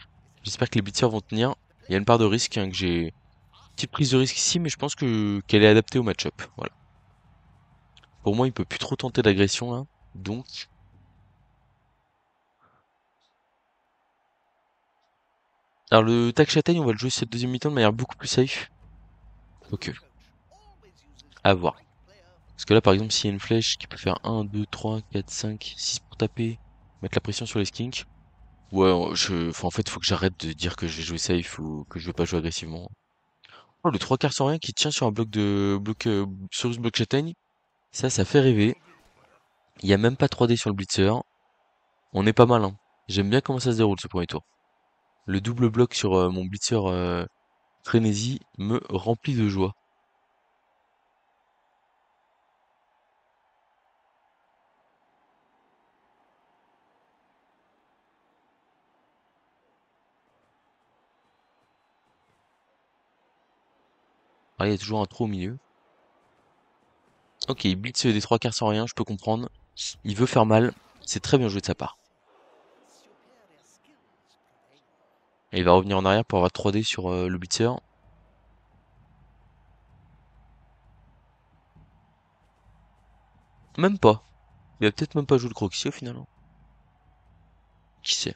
J'espère que les blitzers vont tenir. Il y a une part de risque, hein, que j'ai. Petite prise de risque ici, mais je pense que qu'elle est adaptée au match-up. Voilà. Pour moi, il peut plus trop tenter d'agression là. Donc. Alors le tac châtaigne, on va le jouer cette deuxième mi-temps de manière beaucoup plus safe. Ok. À voir. Parce que là, par exemple, s'il y a une flèche qui peut faire 1, 2, 3, 4, 5, 6 pour taper, mettre la pression sur les skinks. Ouais, enfin, en fait, faut que j'arrête de dire que je vais jouer safe ou que je vais pas jouer agressivement. Oh, le 3 quarts sans rien qui tient sur un bloc de bloc sur ce bloc châtaigne. Ça fait rêver. Il y a même pas 3D sur le blitzer. On est pas mal, hein. J'aime bien comment ça se déroule ce premier tour. Le double bloc sur mon blitzer frénésie me remplit de joie. Ah, il y a toujours un trou au milieu. Ok, il blitz des 3 quarts sans rien, je peux comprendre. Il veut faire mal. C'est très bien joué de sa part. Et il va revenir en arrière pour avoir 3D sur le blitzer. Même pas. Il a peut-être même pas joué le croquis au final, hein. Qui sait?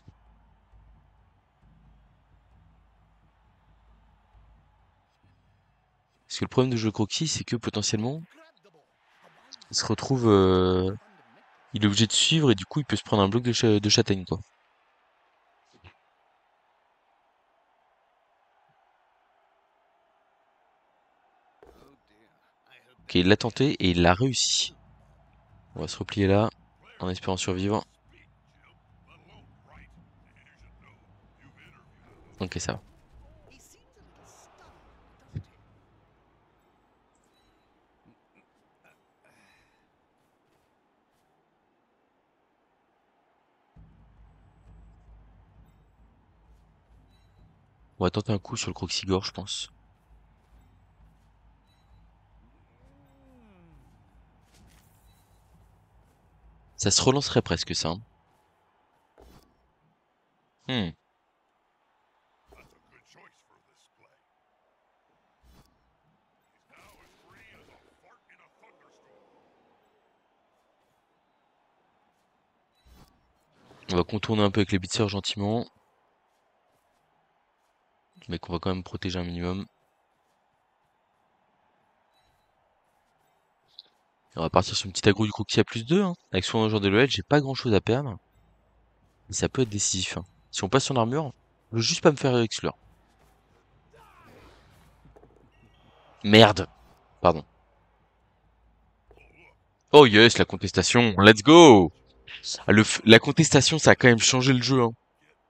Parce que le problème de jouer le croquis, c'est que potentiellement, il se retrouve, il est obligé de suivre et du coup, il peut se prendre un bloc de châtaigne, quoi. Ok, il l'a tenté et il l'a réussi. On va se replier là, en espérant survivre. Ok, ça va. On va tenter un coup sur le Croxigore, je pense. Ça se relancerait presque, ça. Hein. Hmm. On va contourner un peu avec les blitzers gentiment. Mais qu'on va quand même protéger un minimum. Et on va partir sur une petite aggro du Croxy à plus 2. Hein. Avec son joueur de l'OL, j'ai pas grand chose à perdre. Mais ça peut être décisif. Hein. Si on passe son armure, je veux juste pas me faire exclure. Merde. Pardon. Oh yes, la contestation. Let's go. Ah, la contestation, ça a quand même changé le jeu. Hein.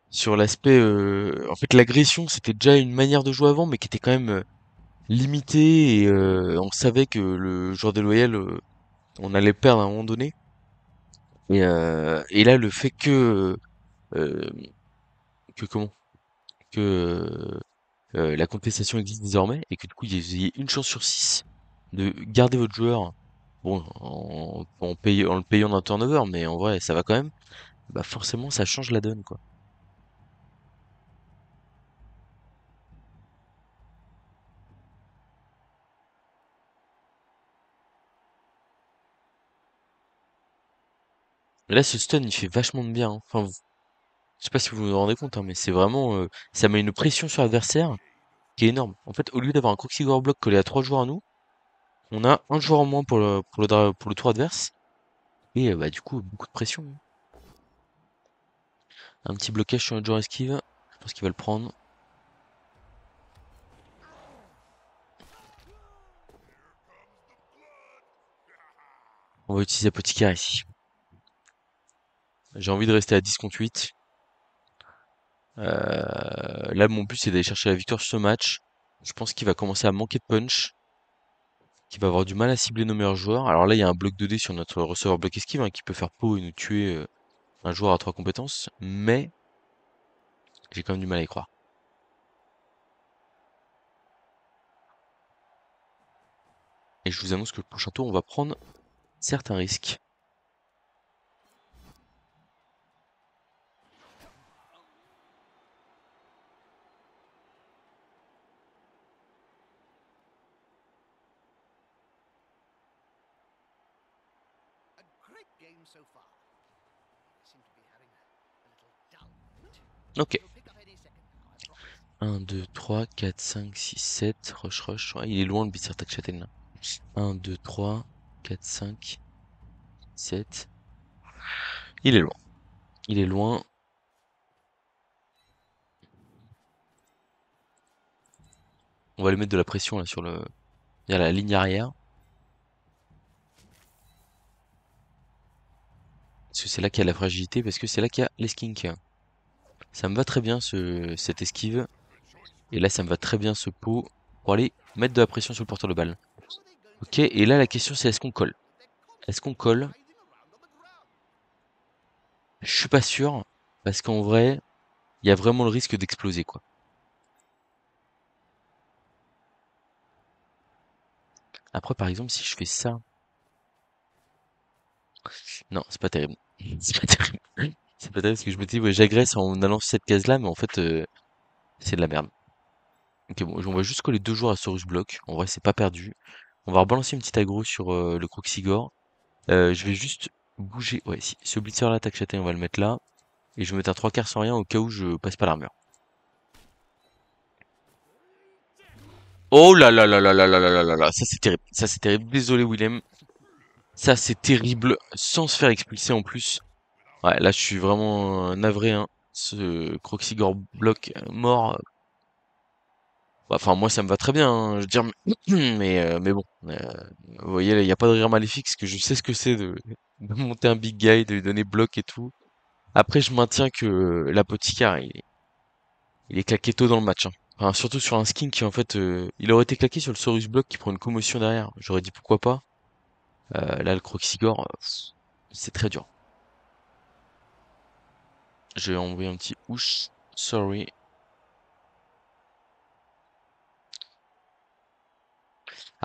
Sur l'aspect... En fait, l'agression, c'était déjà une manière de jouer avant, mais qui était quand même limitée. Et on savait que le joueur déloyal, on allait perdre à un moment donné. Et là, le fait euh, que comment que la contestation existe désormais et que du coup, il y ait une chance sur 6 de garder votre joueur, bon, en le payant d'un turnover, mais en vrai, ça va quand même. Bah forcément, ça change la donne, quoi. Mais là, ce stun, il fait vachement de bien. Hein. Enfin, je sais pas si vous vous rendez compte, hein, mais c'est vraiment, ça met une pression sur l'adversaire qui est énorme. En fait, au lieu d'avoir un Croxigore bloc collé à 3 joueurs à nous, on a un joueur en moins pour le tour adverse. Et bah du coup, beaucoup de pression. Hein. Un petit blocage sur notre joueur esquive. Je pense qu'il va le prendre. On va utiliser Apothicaire ici. J'ai envie de rester à 10 contre 8. Là, mon but, c'est d'aller chercher la victoire sur ce match. Je pense qu'il va commencer à manquer de punch. Qu'il va avoir du mal à cibler nos meilleurs joueurs. Alors là, il y a un bloc 2D sur notre receveur bloc esquive hein, qui peut faire peau et nous tuer un joueur à 3 compétences. Mais j'ai quand même du mal à y croire. Et je vous annonce que le prochain tour, on va prendre certains risques. Ok. 1, 2, 3, 4, 5, 6, 7. Rush, rush. Ouais, il est loin le Beat Attack Châtain là. 1, 2, 3, 4, 5, 7. Il est loin. Il est loin. On va lui mettre de la pression là sur la ligne arrière. Parce que c'est là qu'il y a la fragilité, parce que c'est là qu'il y a les skinks. Ça me va très bien cette esquive. Et là, ça me va très bien ce pot pour aller mettre de la pression sur le porteur de balle. Ok, et là la question c'est est-ce qu'on colle? Est-ce qu'on colle? Je suis pas sûr, parce qu'en vrai, il y a vraiment le risque d'exploser quoi. Après par exemple si je fais ça... Non, c'est pas terrible. C'est pas terrible. C'est pas terrible parce que je me dis ouais, j'agresse en allant sur cette case là, mais en fait c'est de la merde. Ok bon, on va juste coller 2 joueurs à Saurus Block. En vrai c'est pas perdu. On va rebalancer une petite aggro sur le Croxigore. Je vais juste bouger. Ouais, si ce blitzer là, tac châtain, on va le mettre là. Et je vais mettre un 3 quarts sans rien au cas où je passe pas l'armure. Oh là là là là là là là là là là, ça c'est terrible. Ça c'est terrible. Désolé Willem. Ça c'est terrible. Sans se faire expulser en plus. Ouais, là je suis vraiment navré, hein. Ce Croxigore bloc mort. Bah, enfin moi ça me va très bien, hein, je veux dire. Mais bon. Vous voyez, il n'y a pas de rire maléfique, parce que je sais ce que c'est de monter un big guy, de lui donner bloc et tout. Après, je maintiens que l'apothicaire, il est claqué tôt dans le match. Hein. Enfin, surtout sur un skin qui, en fait, il aurait été claqué sur le Saurus Block qui prend une commotion derrière. J'aurais dit pourquoi pas. Là, le Croxigore, c'est très dur. Je vais envoyer un petit ouch. Sorry.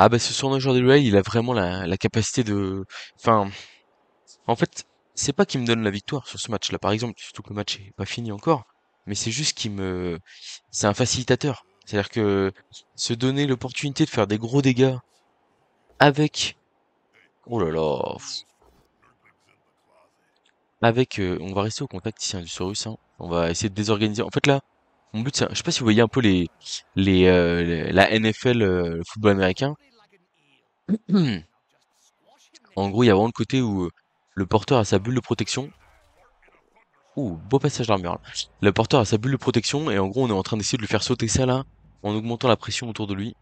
Ah bah ce surnom joueur de l'OL, il a vraiment la capacité de... Enfin, en fait, c'est pas qu'il me donne la victoire sur ce match-là, par exemple, surtout que le match est pas fini encore, mais c'est juste qu'il me... C'est un facilitateur. C'est-à-dire que se donner l'opportunité de faire des gros dégâts avec... Oh là là... Avec... on va rester au contact ici, hein, du Saurus, hein. On va essayer de désorganiser. En fait là, mon but, c'est... Je sais pas si vous voyez un peu la NFL, le football américain. En gros, il y a vraiment le côté où le porteur a sa bulle de protection. Ouh, beau passage d'armure là. Le porteur a sa bulle de protection et en gros, on est en train d'essayer de lui faire sauter ça là, en augmentant la pression autour de lui.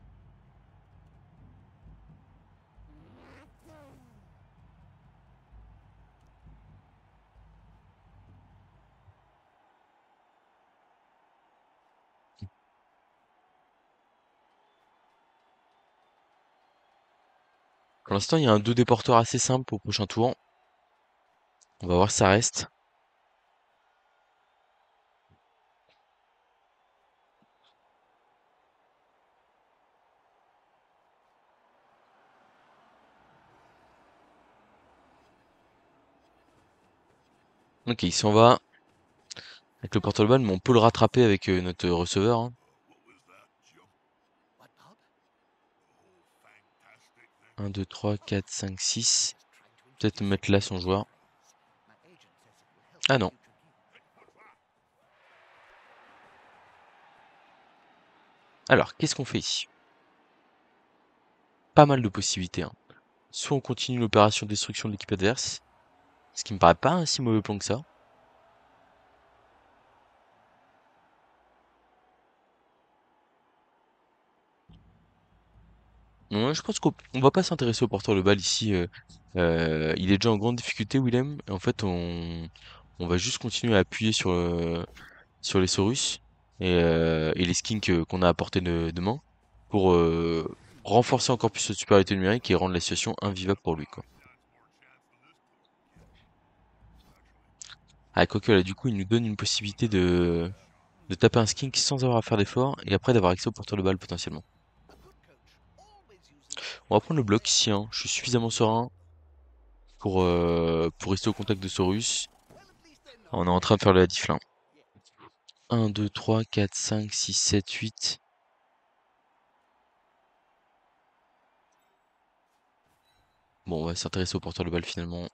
Pour l'instant, il y a un 2 des porteurs assez simple au prochain tour. On va voir si ça reste. Ok, il s'en va avec le porteur de balle, mais on peut le rattraper avec notre receveur, hein. 1, 2, 3, 4, 5, 6. Peut-être mettre là son joueur. Ah non. Alors, qu'est-ce qu'on fait ici? Pas mal de possibilités, hein. Soit on continue l'opération de destruction de l'équipe adverse, ce qui me paraît pas un si mauvais plan que ça. Non, je pense qu'on va pas s'intéresser au porteur de balle ici. Il est déjà en grande difficulté, Willem. Et en fait, on va juste continuer à appuyer sur les Saurus et les skins qu'on a apportés de main pour renforcer encore plus cette supériorité numérique et rendre la situation invivable pour lui, quoi. Ah, quoique là, du coup, il nous donne une possibilité de taper un skin sans avoir à faire d'effort et après d'avoir accès au porteur de balle potentiellement. On va prendre le bloc ici, hein. Je suis suffisamment serein pour rester au contact de Saurus. On est en train de faire la diff là. 1, 2, 3, 4, 5, 6, 7, 8. Bon, on va s'intéresser au porteur de balle finalement.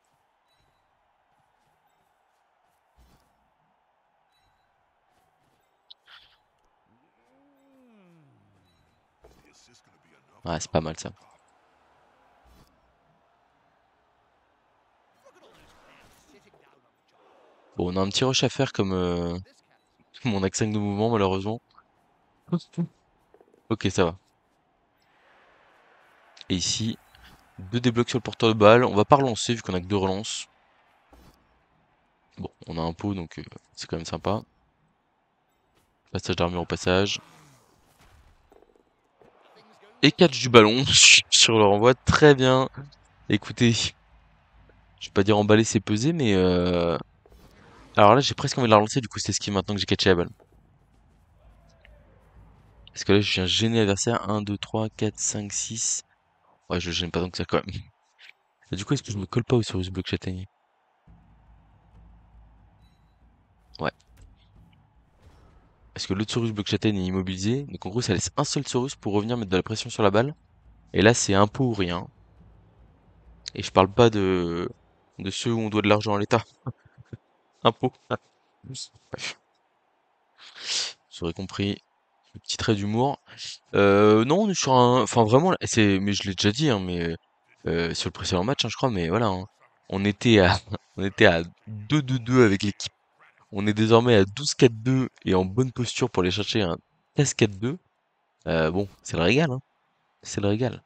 Ouais, c'est pas mal ça. Bon, on a un petit rush à faire comme mon axe 5 de mouvement malheureusement. Ok, ça va. Et ici, deux déblocs sur le porteur de balle. On va pas relancer vu qu'on a que deux relances. Bon, on a un pot donc c'est quand même sympa. Passage d'armure au passage. Et catch du ballon sur le renvoi. Très bien. Écoutez, je vais pas dire emballer c'est peser, mais alors là j'ai presque envie de la relancer, du coup c'est ce qui maintenant que j'ai catché la balle. Parce que là je viens gêner l'adversaire. 1, 2, 3, 4, 5, 6. Ouais, je gêne pas tant que ça quand même. Et du coup, est-ce que je me colle pas au Saurus Bloc Châtaignier? Ouais. Parce que l'autre Saurus Bloc Châtaigne est immobilisé. Donc en gros, ça laisse un seul Saurus pour revenir mettre de la pression sur la balle. Et là, c'est un pot ou rien. Et je parle pas de ceux où on doit de l'argent à l'État. Un pot. Bref, vous aurez compris. Le petit trait d'humour. Non, on est sur un... Enfin, vraiment, c'est... Mais je l'ai déjà dit, hein, mais... sur le précédent match, hein, je crois, mais voilà, hein. On était à... On était à 2-2-2 avec l'équipe. On est désormais à 12-4-2 et en bonne posture pour aller chercher un 13-4-2. Bon, c'est le régal, hein. C'est le régal.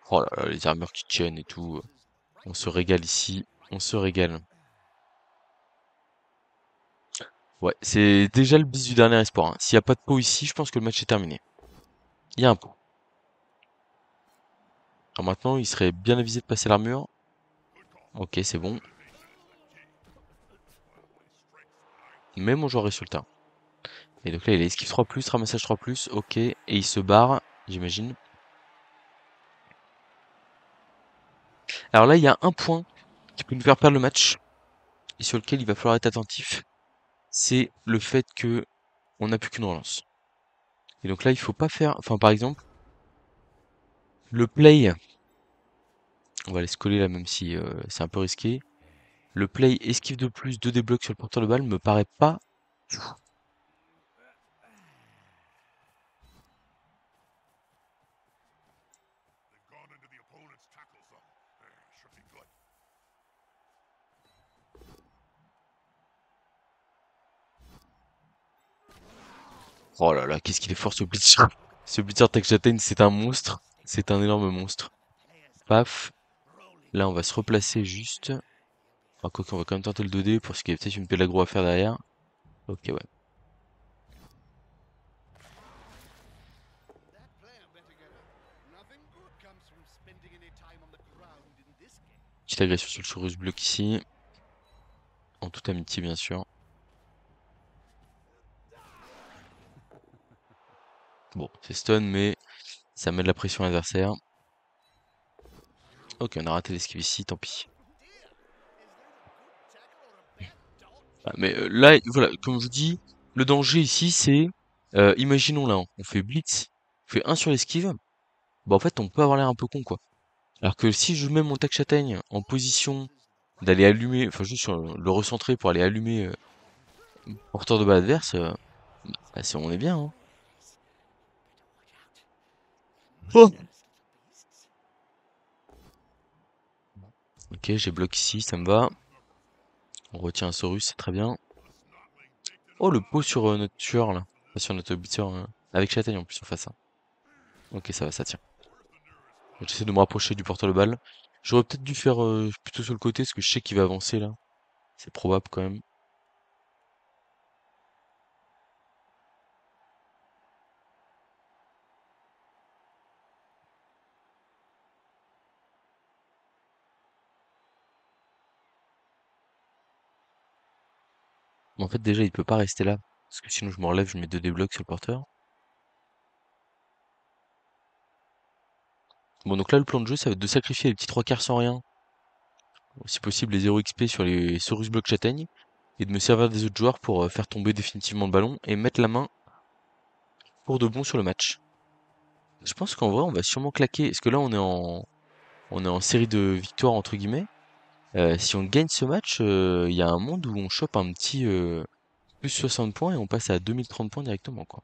Oh là là, les armures qui tiennent et tout. On se régale ici. On se régale. Ouais, c'est déjà le bis du dernier espoir, hein. S'il n'y a pas de pot ici, je pense que le match est terminé. Il y a un pot. Alors maintenant, il serait bien avisé de passer l'armure. Ok, c'est bon. Mais mon joueur résultat. Et donc là, il a esquive 3+, ramassage 3+, ok. Et il se barre, j'imagine. Alors là, il y a un point qui peut nous faire perdre le match, et sur lequel il va falloir être attentif. C'est le fait que on n'a plus qu'une relance. Et donc là, il faut pas faire... Enfin, par exemple, le play... On va aller se coller là, même si c'est un peu risqué. Le play esquive de plus, 2 déblocs sur le porteur de balle me paraît pas... Oh là là, qu'est-ce qu'il est fort ce Blitzer. Ce Blitzer Tech Chatain, c'est un monstre. C'est un énorme monstre. Paf. Là, on va se replacer juste. Enfin, quoi qu'on va quand même tenter le 2D pour ce qu'il y a peut-être une pelle à faire derrière. Ok, ouais. Petite agression sur le Chorus Block ici. En toute amitié, bien sûr. Bon, c'est stun, mais ça met de la pression à l'adversaire. Ok, on a raté l'esquive ici, tant pis. Ah, mais là, voilà, comme je vous dis, le danger ici, c'est... imaginons là, on fait blitz, on fait 1 sur l'esquive. Bah en fait, on peut avoir l'air un peu con, quoi. Alors que si je mets mon tac châtaigne en position d'aller allumer, enfin juste sur le recentrer pour aller allumer porteur de balle adverse, bah, on est bien, hein. Oh. Ok, j'ai bloqué ici, ça me va. On retient un Saurus, c'est très bien. Oh, le pot sur notre tueur, là. Pas sur notre blitzer, avec châtaigne en plus, on fait ça. Ok, ça va, ça tient. J'essaie de me rapprocher du porteur de balle. J'aurais peut-être dû faire plutôt sur le côté, parce que je sais qu'il va avancer, là. C'est probable, quand même. Mais en fait, déjà, il peut pas rester là. Parce que sinon, je me relève, je mets 2 déblocs sur le porteur. Bon, donc là, le plan de jeu, ça va être de sacrifier les petits 3 quarts sans rien. Si possible, les 0 XP sur les Saurus Block Châtaigne. Et de me servir des autres joueurs pour faire tomber définitivement le ballon et mettre la main pour de bon sur le match. Je pense qu'en vrai, on va sûrement claquer. Parce que là, on est en série de victoires, entre guillemets. Si on gagne ce match, il y a un monde où on chope un petit plus 60 points et on passe à 2030 points directement, quoi.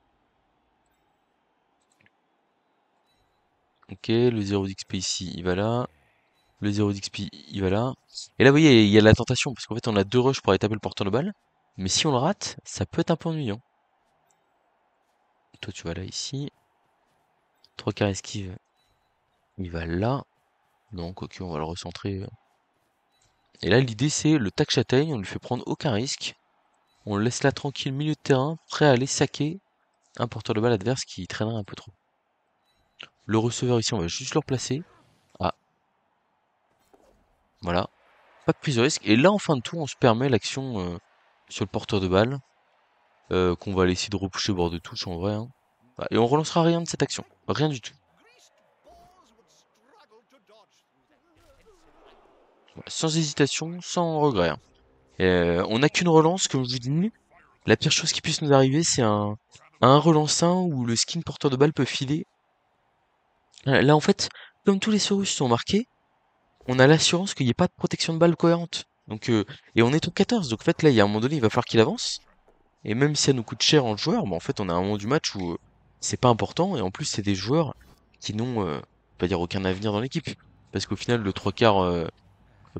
Ok, le 0 d'XP ici, il va là. Le 0 d'XP, il va là. Et là, vous voyez, il y a la tentation, parce qu'en fait, on a 2 rushs pour aller taper le porteur de balle. Mais si on le rate, ça peut être un peu ennuyant. Toi, tu vas là, ici. 3 quarts esquive, il va là. Donc, ok, on va le recentrer. Et là, l'idée, c'est le tac châtaigne, on lui fait prendre aucun risque. On le laisse là tranquille, milieu de terrain, prêt à aller saquer un porteur de balle adverse qui traînerait un peu trop. Le receveur ici, on va juste le replacer. Ah, voilà. Pas de prise de risque. Et là, en fin de tour, on se permet l'action sur le porteur de balle. Qu'on va aller essayer de repousser au bord de touche en vrai, hein. Voilà. Et on relancera rien de cette action. Rien du tout. Voilà. Sans hésitation, sans regret, hein. On n'a qu'une relance, comme je vous dis. La pire chose qui puisse nous arriver, c'est un relance 1 où le skin porteur de balle peut filer. Là, en fait, comme tous les Saurus sont marqués, on a l'assurance qu'il n'y ait pas de protection de balle cohérente. Donc, et on est au 14, donc en fait, là, il y a un moment donné, il va falloir qu'il avance. Et même si ça nous coûte cher en joueur, bah, en fait, on a un moment du match où c'est pas important, et en plus, c'est des joueurs qui n'ont, pas dire aucun avenir dans l'équipe. Parce qu'au final, le 3 quarts,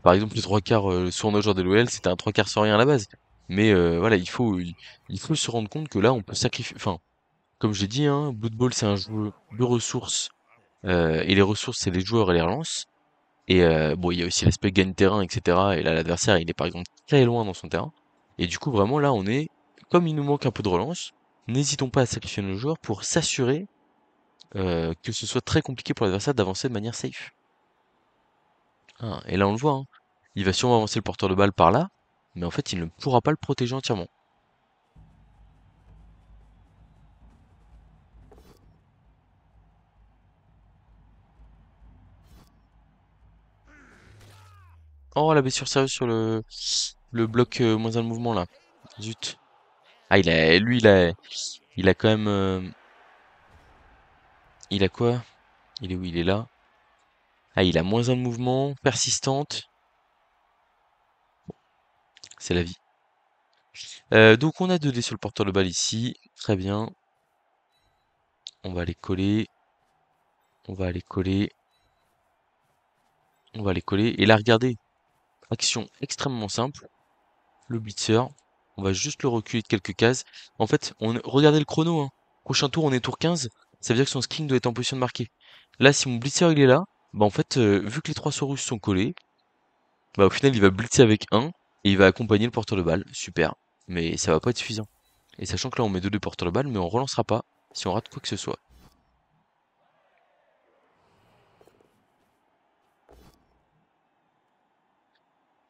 par exemple, le 3 quarts sur nos joueurs de l'OL, c'était un 3 quarts sans rien à la base. Mais voilà, il faut se rendre compte que là, on peut sacrifier. Enfin, comme j'ai dit, hein, Blood Bowl, c'est un jeu de ressources, et les ressources, c'est les joueurs et les relances. Et bon, il y a aussi l'aspect gagne-terrain, etc. Et là, l'adversaire, il est par exemple très loin dans son terrain. Et du coup, vraiment, là, comme il nous manque un peu de relance, n'hésitons pas à sacrifier nos joueurs pour s'assurer que ce soit très compliqué pour l'adversaire d'avancer de manière safe. Ah, et là, on le voit, hein. Il va sûrement avancer le porteur de balle par là, mais en fait, il ne pourra pas le protéger entièrement. Oh, la blessure sérieuse sur le bloc moins un de mouvement là. Zut. Ah, il a quand même, il a quoi? Il est où? Il est là. Ah, il a moins un de mouvement, persistante. C'est la vie. Donc on a 2 dés sur le porteur de balle ici. Très bien. On va les coller. On va les coller. On va les coller. Et là, regardez. Action extrêmement simple. Le blitzer. On va juste le reculer de quelques cases. En fait, regardez le chrono, hein. Prochain tour, on est tour 15. Ça veut dire que son skin doit être en position de marquer. Là, si mon blitzer il est là, bah en fait, vu que les 3 Saurus sont collés, bah au final, il va blitzer avec un et il va accompagner le porteur de balle. Super. Mais ça va pas être suffisant. Et sachant que là, on met 2 porteurs de balle, mais on relancera pas si on rate quoi que ce soit.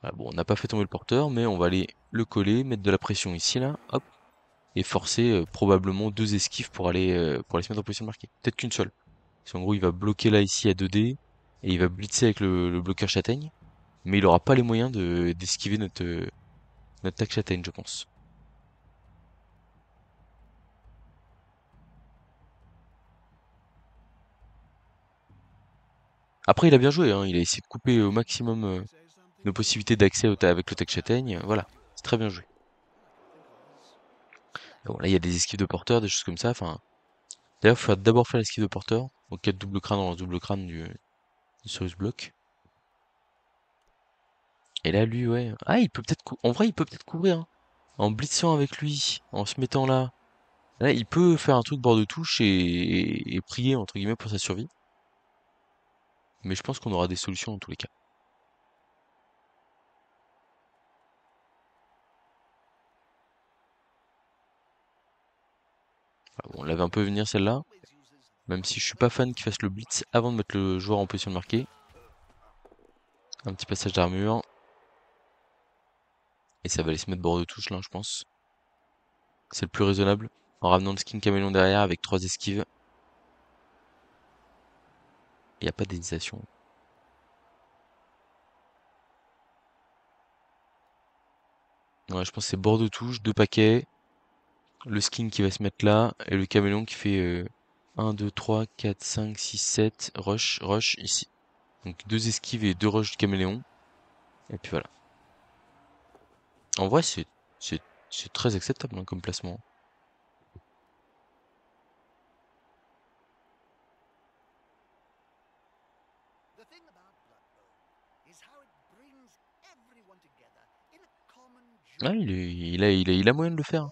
Voilà, bon, on n'a pas fait tomber le porteur, mais on va aller le coller, mettre de la pression ici, là, hop, et forcer probablement 2 esquives pour aller se mettre en position de marquer. Peut-être qu'une seule. Parce qu'en gros, il va bloquer là, ici, à 2 dés, et il va blitzer avec le bloqueur châtaigne, mais il aura pas les moyens d'esquiver notre tac châtaigne, je pense. Après, il a bien joué, hein, il a essayé de couper au maximum nos possibilités d'accès avec le tac châtaigne, voilà, c'est très bien joué. Bon, là, il y a des esquives de porteur, des choses comme ça, enfin... D'ailleurs, il faut d'abord faire l'esquive de porteur, donc 4 double crâne dans le double crâne du Cyrus Block. Et là, lui, ouais. Ah, il peut peut-être... En vrai, il peut peut-être couvrir, hein. En blitzant avec lui, en se mettant là. Là, il peut faire un truc bord de touche et prier, entre guillemets, pour sa survie. Mais je pense qu'on aura des solutions dans tous les cas. Enfin, bon, on l'avait un peu venir celle-là. Même si je suis pas fan qu'il fasse le blitz avant de mettre le joueur en position de marquer. Un petit passage d'armure. Et ça va aller se mettre bord de touche là, je pense. C'est le plus raisonnable. En ramenant le skin caméléon derrière avec 3 esquives. Il n'y a pas d'hésitation. Ouais, je pense que c'est bord de touche, 2 paquets. Le skin qui va se mettre là, et le caméléon qui fait 1, 2, 3, 4, 5, 6, 7, rush, rush, ici. Donc 2 esquives et 2 rushs de caméléon. Et puis voilà. En vrai, c'est, c'est très acceptable hein, comme placement. Ah, il a moyen de le faire.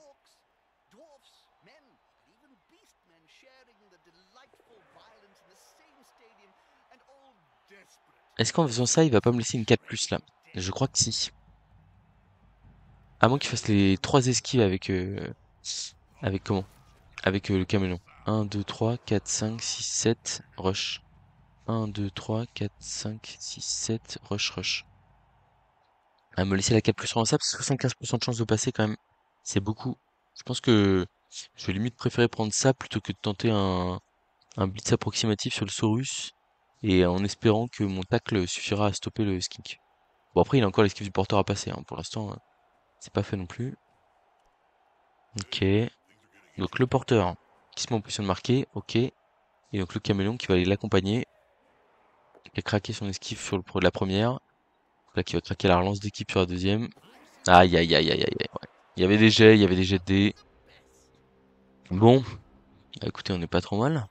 Est-ce qu'en faisant ça, il va pas me laisser une 4+ là? Je crois que si. À moins qu'il fasse les 3 esquives avec comment? Avec le caméléon. 1, 2, 3, 4, 5, 6, 7, rush. 1, 2, 3, 4, 5, 6, 7, rush, rush. À me laisser la 4+ relançable, 75% de chance de passer quand même. C'est beaucoup. Je pense que je vais limite préférer prendre ça plutôt que de tenter un blitz approximatif sur le Saurus et en espérant que mon tacle suffira à stopper le skink. Bon après il a encore l'esquive du porteur à passer, hein. Pour l'instant c'est pas fait non plus. Ok. Donc le porteur qui se met en position de marquer, ok. Et donc le caméléon qui va aller l'accompagner, qui a craqué son esquive sur la première. Là qui va craquer la relance d'équipe sur la deuxième. Aïe aïe aïe aïe aïe aïe. Ouais. Il y avait des jets de dés. Bon, bah, écoutez, on n'est pas trop mal.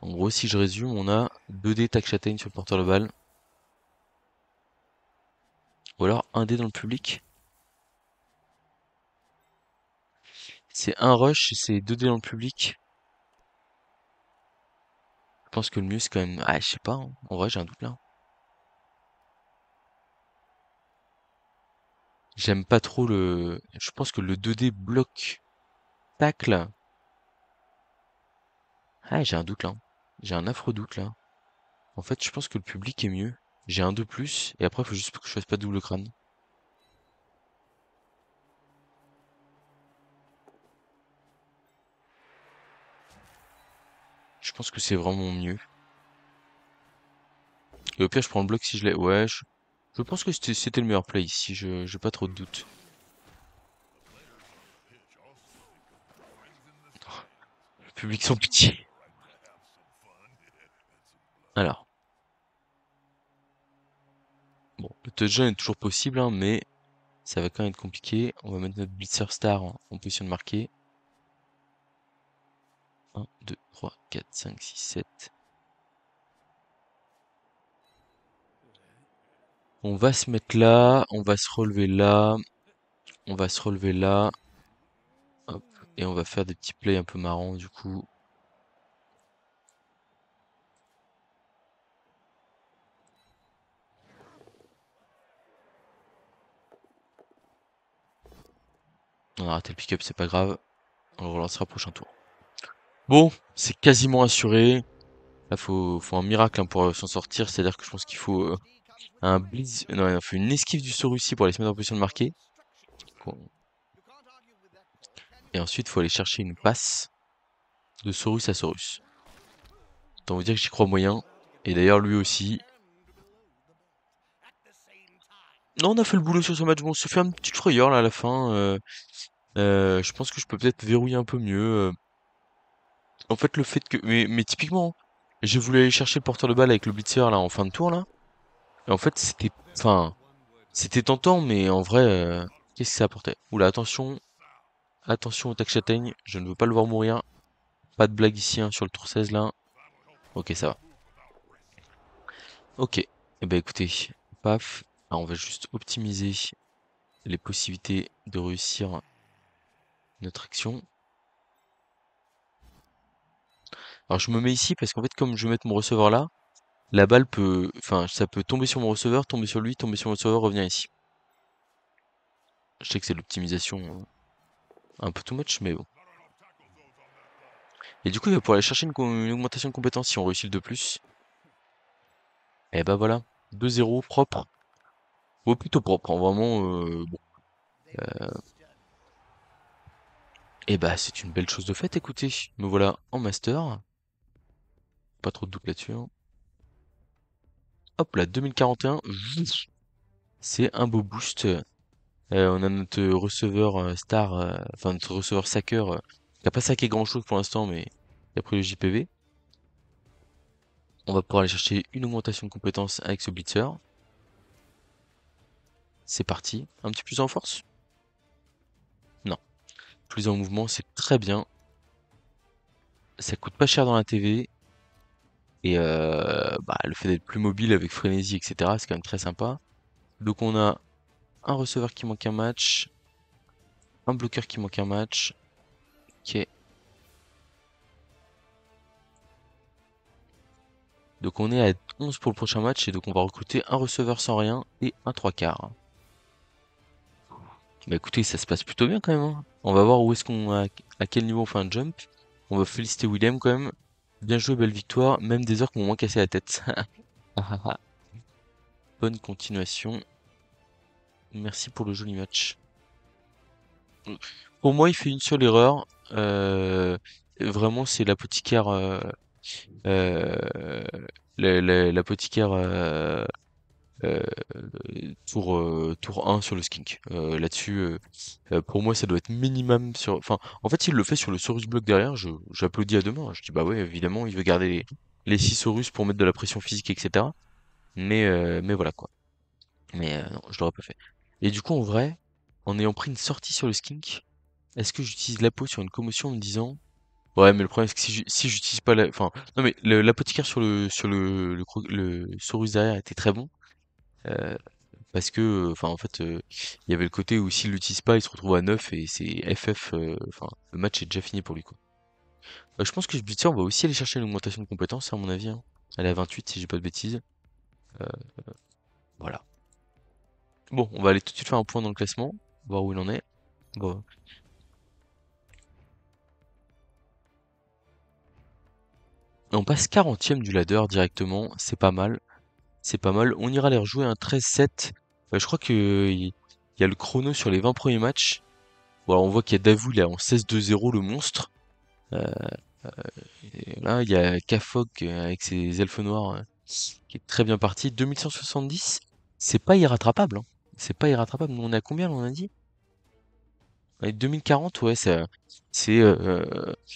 En gros, si je résume, on a 2 dés tac châtaigne sur le porteur de balle. Ou alors un dé dans le public. C'est un rush et c'est 2 dés dans le public. Je pense que le mieux c'est quand même... Ah, je sais pas, hein. En vrai, j'ai un doute là. J'aime pas trop le... Je pense que le 2D bloc tacle. Ah, j'ai un doute là. J'ai un affreux doute là. En fait, je pense que le public est mieux. J'ai un 2+, et après, il faut juste que je fasse pas double crâne. Je pense que c'est vraiment mieux. Et au pire, je prends le bloc si je l'ai. Ouais, Je pense que c'était le meilleur play ici, j'ai pas trop de doute. Le public sans pitié. Alors, bon, le touchdown est toujours possible, hein, mais ça va quand même être compliqué. On va mettre notre blitzer star en position de marquer. 1, 2, 3, 4, 5, 6, 7. On va se mettre là, on va se relever là, on va se relever là, hop, et on va faire des petits plays un peu marrants du coup. On a raté le pick-up, c'est pas grave, on le relancera prochain tour. Bon, c'est quasiment assuré. Là, faut un miracle hein, pour s'en sortir, c'est-à-dire que je pense qu'il faut un blitz, non, il faut une esquive du Sorussi pour aller se mettre en position de marquer. Et ensuite, il faut aller chercher une passe de Sorus à Sorus. Autant vous dire que j'y crois moyen. Et d'ailleurs, lui aussi. Non, on a fait le boulot sur ce match. Bon, on se fait une petite frayeur là à la fin. Je pense que je peux peut-être verrouiller un peu mieux. En fait, le fait que. Mais typiquement, j'ai voulu aller chercher le porteur de balle avec le blitzer là en fin de tour là. Et en fait, c'était. Enfin, c'était tentant, mais en vrai, qu'est-ce que ça apportait? Oula, attention. Attention au tac châtaigne. Je ne veux pas le voir mourir. Pas de blague ici hein, sur le tour 16 là. Ok, ça va. Ok. Eh ben écoutez, paf. Alors, on va juste optimiser les possibilités de réussir notre action. Alors je me mets ici parce qu'en fait comme je vais mettre mon receveur là, la balle peut, enfin ça peut tomber sur mon receveur, tomber sur lui, tomber sur mon receveur, revenir ici. Je sais que c'est l'optimisation un peu too much, mais bon. Et du coup il va pouvoir aller chercher une augmentation de compétences si on réussit le 2 plus. Et bah voilà, 2-0 propre. Ou plutôt propre, hein, vraiment bon. Et bah c'est une belle chose de faite, écoutez. Me voilà en master. Pas trop de doute là-dessus, hein. Hop là, 2041. C'est un beau boost. On a notre receveur star, enfin notre receveur sacker, qui a pas saqué grand chose pour l'instant, mais qui a pris le JPV. On va pouvoir aller chercher une augmentation de compétences avec ce blitzer. C'est parti. Un petit plus en force? Non. Plus en mouvement, c'est très bien. Ça coûte pas cher dans la TV. Et bah, le fait d'être plus mobile avec frénésie, etc., c'est quand même très sympa. Donc on a un receveur qui manque un match, un bloqueur qui manque un match. Ok. Donc on est à 11 pour le prochain match et donc on va recruter un receveur sans rien et un 3 quarts. Bah écoutez, ça se passe plutôt bien quand même, hein. On va voir où est-ce qu'on à quel niveau on fait un jump. On va féliciter William quand même. Bien joué, belle victoire. Même des heures qui m'ont moins cassé la tête. Bonne continuation. Merci pour le joli match. Pour moi, il fait une seule erreur. Vraiment, c'est l'apothicaire. Euh, L'apothicaire euh, tour 1 sur le skink. Là-dessus, pour moi, ça doit être minimum sur. Enfin, en fait, s'il le fait sur le Saurus block derrière, j'applaudis à deux mains. Je dis bah ouais, évidemment, il veut garder les 6 Saurus pour mettre de la pression physique, etc. Mais voilà quoi. Mais non, je l'aurais pas fait. Et du coup, en vrai, en ayant pris une sortie sur le skink, est-ce que j'utilise la peau sur une commotion en me disant ouais, mais le problème c'est que si j'utilise pas la. Enfin, non mais l'apothicaire le Saurus derrière était très bon. euh, Parce que, enfin, en fait, il y avait le côté où s'il l'utilise pas, il se retrouve à 9 et c'est FF, enfin, le match est déjà fini pour lui, quoi. Je pense que ce Blitzer, on va aussi aller chercher une augmentation de compétences, à mon avis, hein. Elle est à 28, si j'ai pas de bêtises. Euh, voilà. Bon, on va aller tout de suite faire un point dans le classement, voir où il en est. Bon. Et on passe 40e du ladder directement, c'est pas mal. C'est pas mal. On ira les rejouer un 13-7. Je crois que il y a le chrono sur les 20 premiers matchs. Voilà, on voit qu'il y a Davou, il est en 16-2-0, le monstre. Euh, Et là, il y a Kafok avec ses elfes noirs qui est très bien parti. 2170. C'est pas irrattrapable, hein. C'est pas irrattrapable. Nous, on est à combien, là, on a dit? Ouais, 2040, ouais, c'est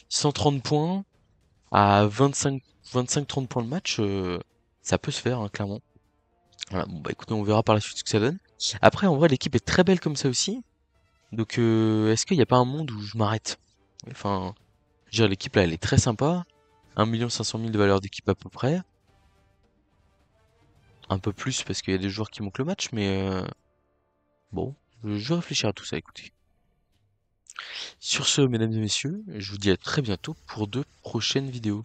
130 points à 25-30 points le match. Ça peut se faire, hein, clairement. Voilà, bon, bah écoutez, on verra par la suite ce que ça donne. Après, en vrai, l'équipe est très belle comme ça aussi. Donc, est-ce qu'il n'y a pas un monde où je m'arrête? Enfin, je veux dire, l'équipe là, elle est très sympa. 1 500 000 de valeur d'équipe à peu près. Un peu plus parce qu'il y a des joueurs qui manquent le match, mais bon, je vais réfléchir à tout ça, écoutez. Sur ce, mesdames et messieurs, je vous dis à très bientôt pour de prochaines vidéos.